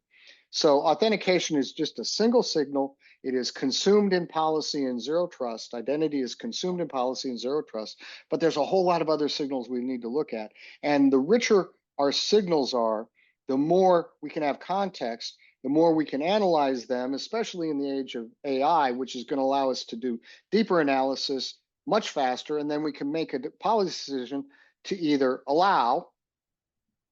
So authentication is just a single signal. It is consumed in policy and zero trust. Identity is consumed in policy and zero trust. But there's a whole lot of other signals we need to look at. And the richer our signals are, the more we can have context, the more we can analyze them, especially in the age of AI, which is going to allow us to do deeper analysis much faster. And then we can make a policy decision to either allow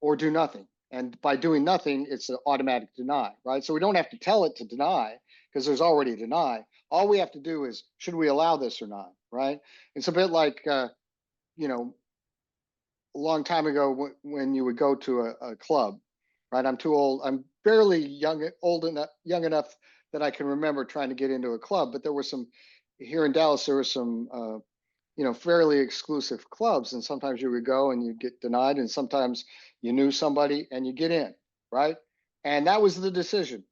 or do nothing. And by doing nothing, it's an automatic deny, right? So we don't have to tell it to deny because there's already a deny. All we have to do is, should we allow this or not, right? It's a bit like, you know, a long time ago when you would go to a club, right? I'm too old. I'm barely young enough that I can remember trying to get into a club. But there were some here in Dallas. There were some, you know, fairly exclusive clubs, and sometimes you would go and you'd get denied, and sometimes you knew somebody and you get in, right? And that was the decision.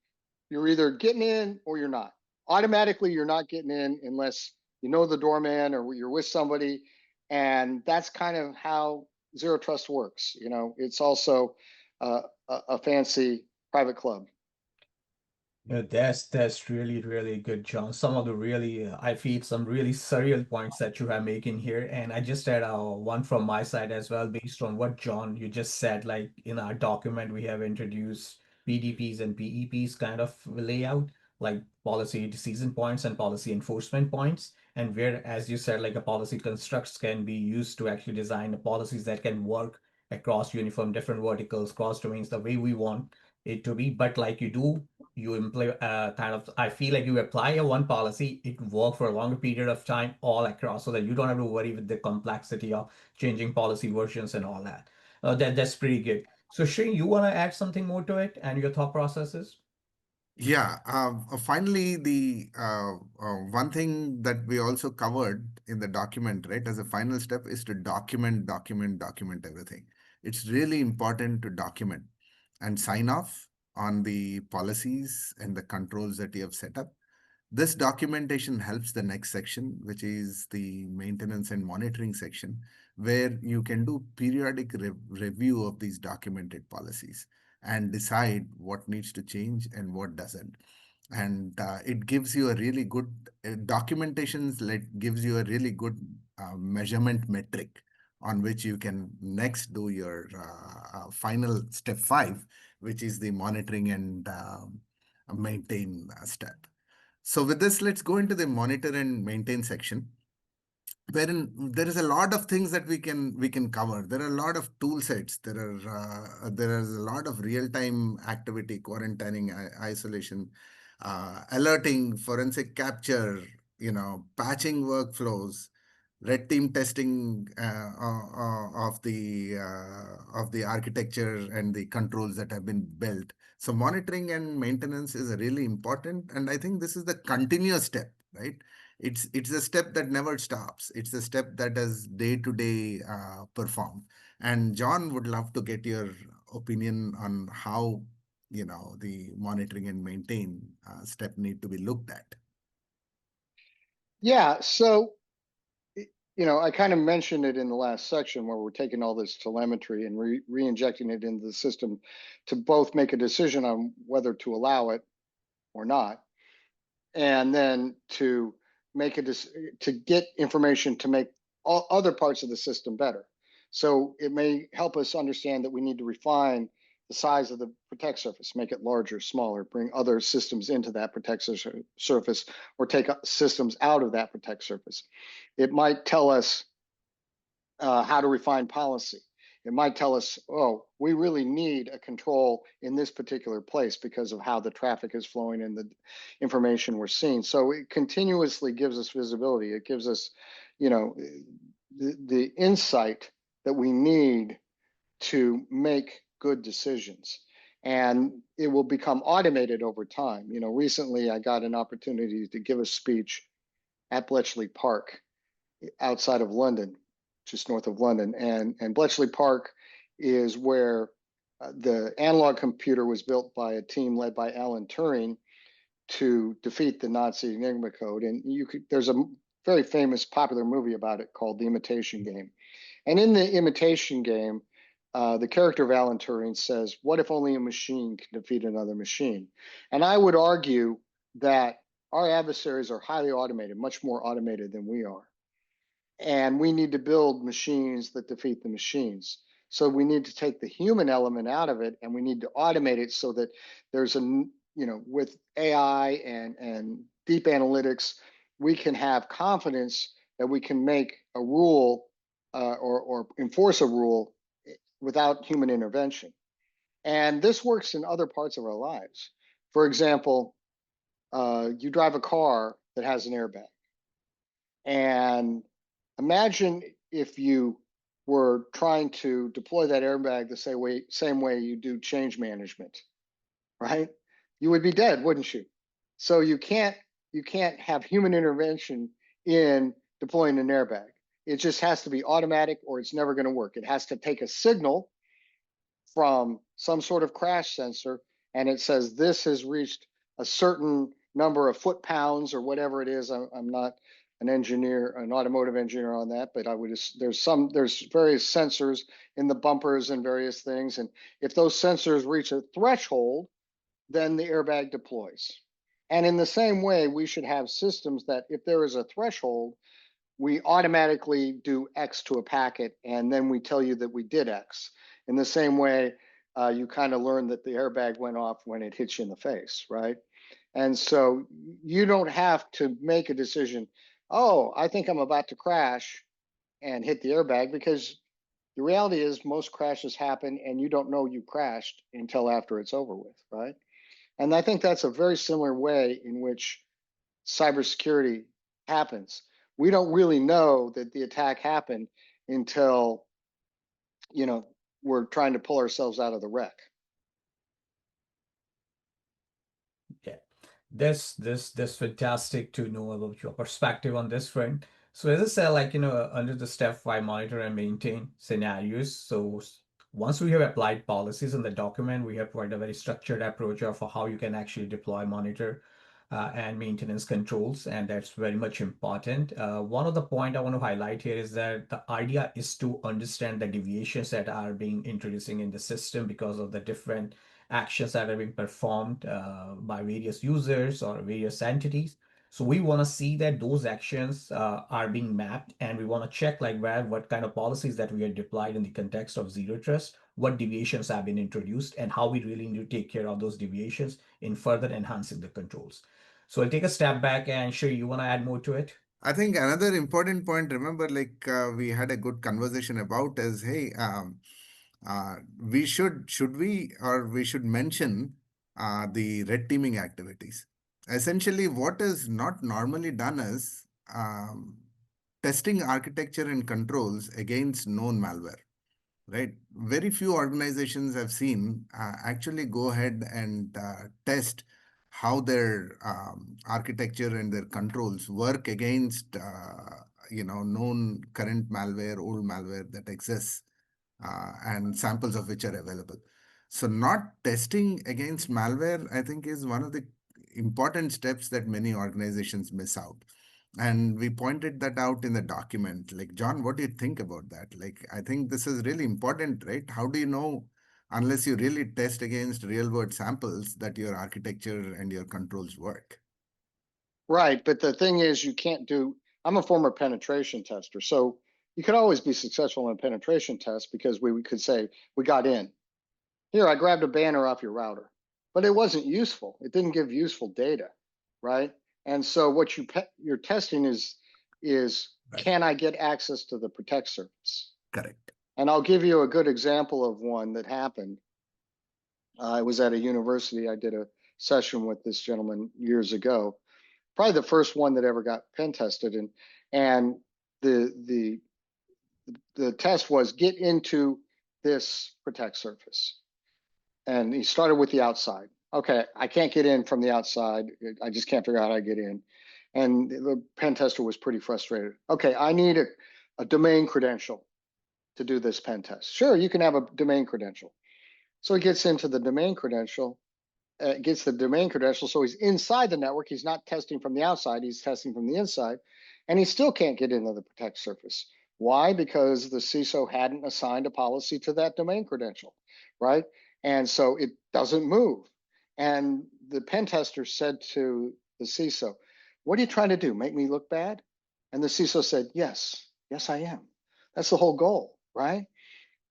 You're either getting in or you're not. Automatically, you're not getting in unless you know the doorman or you're with somebody, and that's kind of how zero trust works. You know, it's also a fancy private club. Yeah, that's really good, John. Some of the really I feel some really surreal points that you are making here, and I just had one from my side as well, based on what John you just said. Like in our document, we have introduced PDPs and PEPs kind of layout, like policy decision points and policy enforcement points, and where, as you said, like a policy constructs can be used to actually design the policies that can work across uniform different verticals, cross domains, the way we want it to be. But like you implement kind of, I feel like you apply a one policy, it work for a longer period of time all across, so that you don't have to worry with the complexity of changing policy versions and all that. That's pretty good. So Shane, you want to add something more to it and your thought processes? Yeah. Finally, the one thing that we also covered in the document, right, as a final step is to document everything. It's really important to document and sign off on the policies and the controls that you have set up. This documentation helps the next section, which is the maintenance and monitoring section, where you can do periodic review of these documented policies and decide what needs to change and what doesn't. And it gives you a really good documentations, like gives you a really good measurement metric on which you can next do your final step 5, which is the monitoring and maintain step. So with this, let's go into the monitor and maintain section, wherein there is a lot of things that we can cover. There are a lot of tool sets. There is a lot of real-time activity, quarantining, isolation, alerting, forensic capture, patching workflows, red team testing of the architecture and the controls that have been built. So monitoring and maintenance is really important, and I think this is the continuous step, right? It's a step that never stops. It's a step that is day to day performed. And John would love to get your opinion on how the monitoring and maintain step need to be looked at. Yeah, so I kind of mentioned it in the last section where we're taking all this telemetry and re-injecting it into the system to both make a decision on whether to allow it or not, and then to make to get information to make all other parts of the system better. So it may help us understand that we need to refine the size of the protect surface, make it larger, smaller, bring other systems into that protect surface, or take systems out of that protect surface. It might tell us how to refine policy. It might tell us, oh, we really need a control in this particular place because of how the traffic is flowing and the information we're seeing. So it continuously gives us visibility. It gives us, you know, the insight that we need to make good decisions. And it will become automated over time. You know, recently I got an opportunity to give a speech at Bletchley Park outside of London, just north of London. And Bletchley Park is where the analog computer was built by a team led by Alan Turing to defeat the Nazi Enigma code. And there's a very famous popular movie about it called The Imitation Game. And in The Imitation Game, the character of Alan Turing says, what if only a machine can defeat another machine? And I would argue that our adversaries are highly automated, much more automated than we are. And we need to build machines that defeat the machines. So we need to take the human element out of it, and we need to automate it so that there's with AI and deep analytics, we can have confidence that we can make a rule or enforce a rule without human intervention. And this works in other parts of our lives. For example, you drive a car that has an airbag. And imagine if you were trying to deploy that airbag the same way you do change management, right? You would be dead, wouldn't you? So you can't have human intervention in deploying an airbag. It just has to be automatic or it's never going to work. It has to take a signal from some sort of crash sensor, and it says this has reached a certain number of foot-pounds or whatever it is. I'm not an engineer, an automotive engineer on that, but there's various sensors in the bumpers and various things, and if those sensors reach a threshold, then the airbag deploys. And in the same way, we should have systems that if there is a threshold, we automatically do X to a packet, and then we tell you that we did X. In the same way, you kind of learn that the airbag went off when it hits you in the face, right? And so you don't have to make a decision, oh, I think I'm about to crash and hit the airbag, because the reality is most crashes happen and you don't know you crashed until after it's over with, right? And I think that's a very similar way in which cybersecurity happens. We don't really know that the attack happened until, we're trying to pull ourselves out of the wreck. Yeah, this fantastic to know about your perspective on this front. So as I said, under the step 5 monitor and maintain scenarios. So once we have applied policies in the document, we have provided a very structured approach of how you can actually deploy, monitor, and maintenance controls, and that's very much important. One of the point I want to highlight here is that the idea is to understand the deviations that are being introducing in the system because of the different actions that are being performed by various users or various entities. So we want to see that those actions are being mapped, and we want to check what kind of policies that we have deployed in the context of zero trust, what deviations have been introduced, and how we really need to take care of those deviations in further enhancing the controls. So I'll take a step back, and sure, you want to add more to it? I think another important point, remember, we had a good conversation about is, hey, we should mention the red teaming activities. Essentially, what is not normally done is testing architecture and controls against known malware. Right. Very few organizations have seen actually go ahead and test how their architecture and their controls work against known current malware, old malware that exists, and samples of which are available. So not testing against malware, I think, is one of the important steps that many organizations miss out. And we pointed that out in the document. John, what do you think about that? I think this is really important, right? How do you know, unless you really test against real world samples, that your architecture and your controls work? Right. But the thing is, I'm a former penetration tester. So you could always be successful in a penetration test because we could say, we got in. Here, I grabbed a banner off your router, but it wasn't useful. It didn't give useful data, right? And so what you're testing is Right. Can I get access to the protect surface? Correct. And I'll give you a good example of one that happened. I was at a university. I did a session with this gentleman years ago, probably the first one that ever got pen tested. And the test was get into this protect surface. And he started with the outside. Okay, I can't get in from the outside. I just can't figure out how to get in. And the pen tester was pretty frustrated. Okay, I need a domain credential to do this pen test. Sure, you can have a domain credential. So he gets into the domain credential, gets the domain credential. So he's inside the network. He's not testing from the outside. He's testing from the inside. And he still can't get into the protect surface. Why? Because the CISO hadn't assigned a policy to that domain credential, right? And so it doesn't move. And the pen tester said to the CISO, what are you trying to do? Make me look bad? And the CISO said, yes, I am. That's the whole goal, right?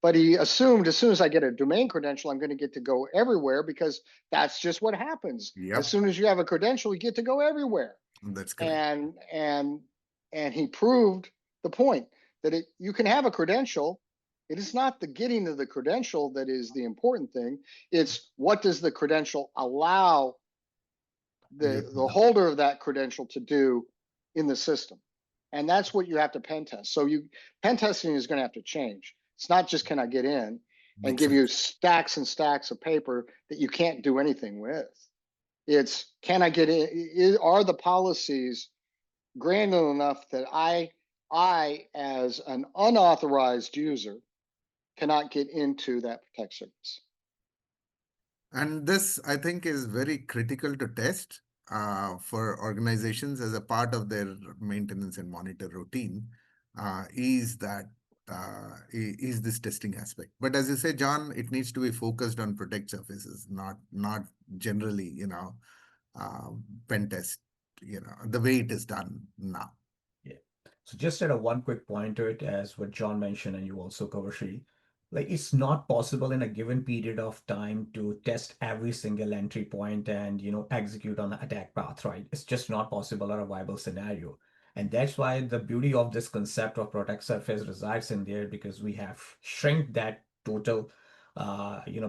But he assumed as soon as I get a domain credential, I'm going to get to go everywhere because that's just what happens. Yep. As soon as you have a credential, you get to go everywhere. That's correct. And he proved the point that you can have a credential. It is not the getting to the credential that is the important thing. It's what does the credential allow the holder of that credential to do in the system. And that's what you have to pen test. So pen testing is going to have to change. It's not just can I get in and give you stacks and stacks of paper that you can't do anything with. It's can I get in? Are the policies granular enough that I as an unauthorized user cannot get into that protect service? And this, I think, is very critical to test for organizations as a part of their maintenance and monitor routine. Is this testing aspect? But as you say, John, it needs to be focused on protect surfaces, not generally, pen test, the way it is done now. Yeah. So just add one quick point to it, as what John mentioned, and you also cover, Sri. Like it's not possible in a given period of time to test every single entry point and execute on the attack path, right? It's just not possible or a viable scenario. And that's why the beauty of this concept of protect surface resides in there, because we have shrink that total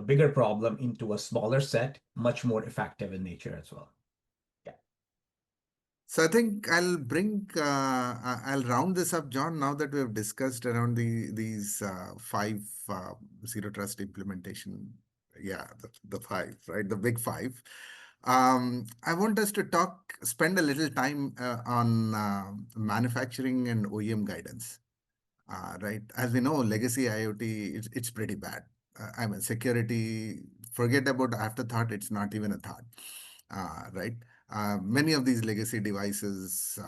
bigger problem into a smaller set, much more effective in nature as well. So I think I'll round this up, John, now that we have discussed around these 5 zero trust implementation. Yeah, the 5, right? The big 5. I want us to spend a little time on manufacturing and OEM guidance. Right. As we know, legacy IoT, it's pretty bad. I mean, security, forget about afterthought. It's not even a thought. Right. Many of these legacy devices,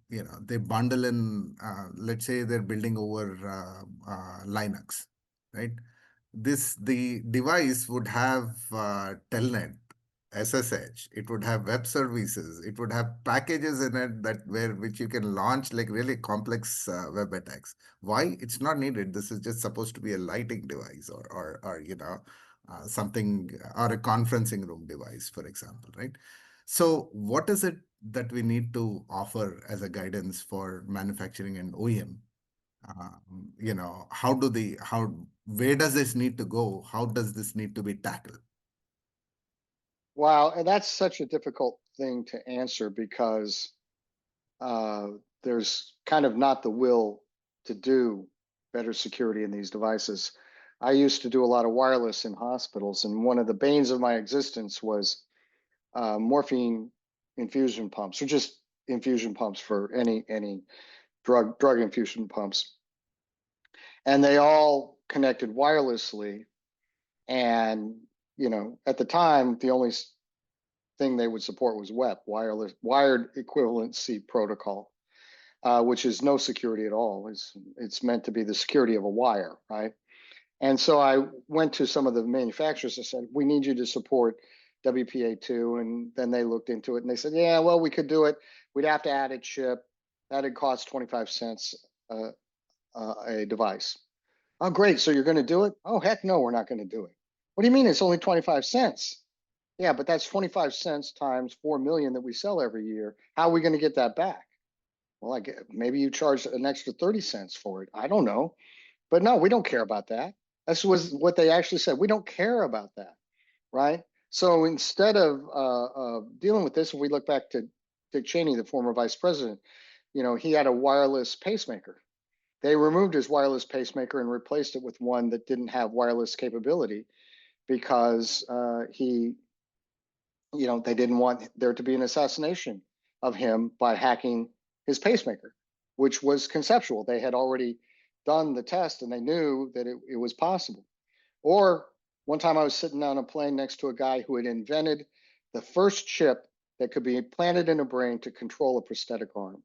they bundle in, let's say they're building over Linux, right? The device would have telnet, SSH, it would have web services, it would have packages in it which you can launch like really complex web attacks. Why? It's not needed. This is just supposed to be a lighting device or something, or a conferencing room device, for example, right? So what is it that we need to offer as a guidance for manufacturing and OEM? Where does this need to go? How does this need to be tackled? Wow, and that's such a difficult thing to answer because there's kind of not the will to do better security in these devices. I used to do a lot of wireless in hospitals, and one of the banes of my existence was morphine infusion pumps, or just infusion pumps for any drug infusion pumps. And they all connected wirelessly. And, at the time, the only thing they would support was WEP, wired equivalency protocol, which is no security at all. It's meant to be the security of a wire, right? And so I went to some of the manufacturers and said, we need you to support WPA2. And then they looked into it and they said, yeah, well, we could do it. We'd have to add a chip. That'd cost 25 cents a device. Oh, great. So you're going to do it? Oh, heck no, we're not going to do it. What do you mean it's only 25 cents? Yeah, but that's 25 cents times 4 million that we sell every year. How are we going to get that back? Well, maybe you charge an extra 30 cents for it. I don't know. But no, we don't care about that. That's was what they actually said. We don't care about that, right? So instead of dealing with this, if we look back to Dick Cheney, the former vice president, he had a wireless pacemaker. They removed his wireless pacemaker and replaced it with one that didn't have wireless capability because they didn't want there to be an assassination of him by hacking his pacemaker, which was conceptual. They had already done the test and they knew that it was possible. Or one time I was sitting on a plane next to a guy who had invented the first chip that could be implanted in a brain to control a prosthetic arm.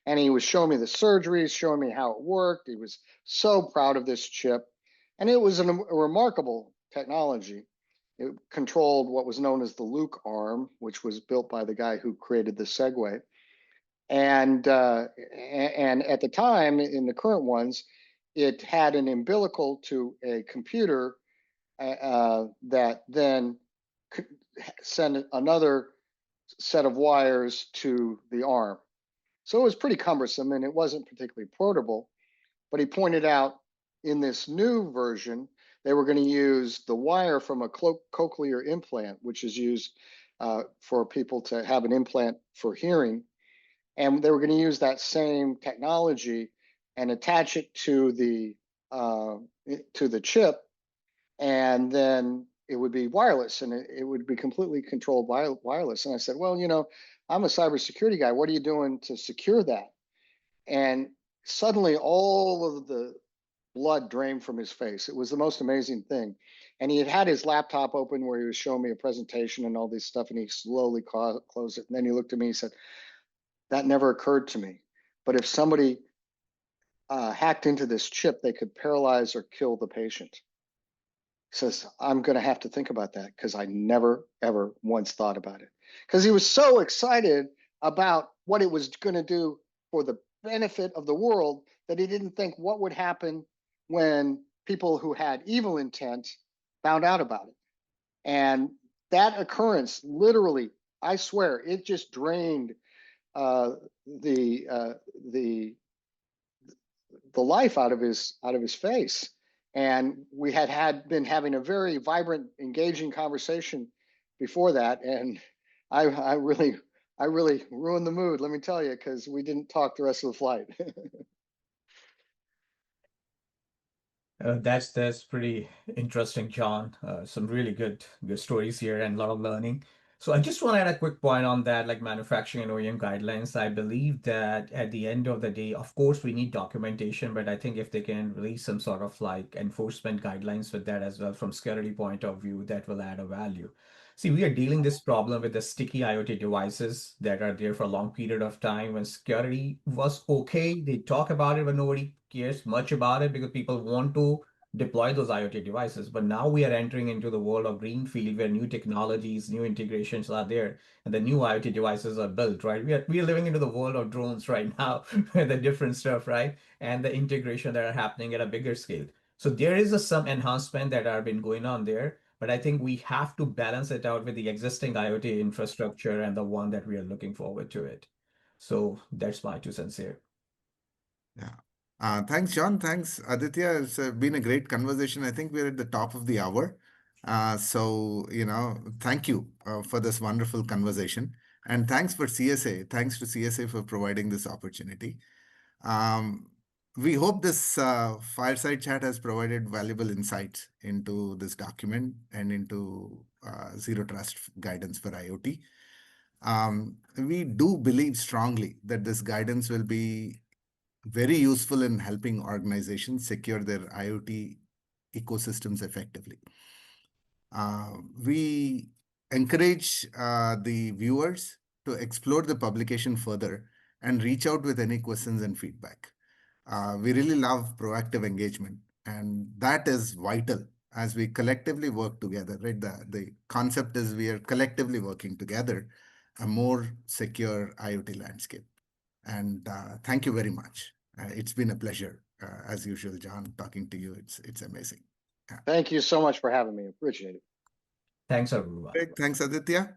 And he was showing me the surgeries, showing me how it worked. He was so proud of this chip. And it was a remarkable technology. It controlled what was known as the Luke arm, which was built by the guy who created the Segway. And at the time, in the current ones, it had an umbilical to a computer that then could send another set of wires to the arm. So it was pretty cumbersome and it wasn't particularly portable. But he pointed out in this new version, they were going to use the wire from a cochlear implant, which is used for people to have an implant for hearing. And they were going to use that same technology and attach it to the chip, and then it would be wireless and it would be completely controlled wireless. And I said, well, I'm a cybersecurity guy. What are you doing to secure that? And suddenly all of the blood drained from his face. It was the most amazing thing. And he had his laptop open where he was showing me a presentation and all this stuff, and he slowly closed it. And then he looked at me and said, that never occurred to me. But if somebody hacked into this chip, they could paralyze or kill the patient. He says, I'm going to have to think about that because I never, ever once thought about it. Because he was so excited about what it was going to do for the benefit of the world that he didn't think what would happen when people who had evil intent found out about it. And that occurrence, literally, I swear, it just drained the life out of his face. And we had been having a very vibrant, engaging conversation before that, and I really ruined the mood, let me tell you, because we didn't talk the rest of the flight. That's pretty interesting, John. Some really good stories here and a lot of learning. So I just want to add a quick point on that, like manufacturing and OEM guidelines. I believe that at the end of the day, of course, we need documentation, but I think if they can release some sort of like enforcement guidelines with that as well from security point of view, that will add a value. See, we are dealing this problem with the sticky IoT devices that are there for a long period of time. When security was okay, they talk about it, but nobody cares much about it because people want to deploy those IoT devices. But now we are entering into the world of greenfield where new technologies, new integrations are there, and the new IoT devices are built, right? We are living into the world of drones right now, the different stuff, right? And the integration that are happening at a bigger scale. So there is some enhancement that are been going on there, but I think we have to balance it out with the existing IoT infrastructure and the one that we are looking forward to it. So that's my 2 cents here. Yeah. Thanks, John. Thanks, Aditya. It's been a great conversation. I think we're at the top of the hour. Thank you for this wonderful conversation. And thanks for CSA. Thanks to CSA for providing this opportunity. We hope this fireside chat has provided valuable insights into this document and into zero trust guidance for IoT. We do believe strongly that this guidance will be very useful in helping organizations secure their IoT ecosystems effectively. We encourage the viewers to explore the publication further and reach out with any questions and feedback. We really love proactive engagement, and that is vital as we collectively work together, right? The concept is we are collectively working together a more secure IoT landscape. And thank you very much. It's been a pleasure, as usual, John, talking to you. It's amazing. Thank you so much for having me. Appreciate it. Thanks, everyone. Great. Thanks, Aditya.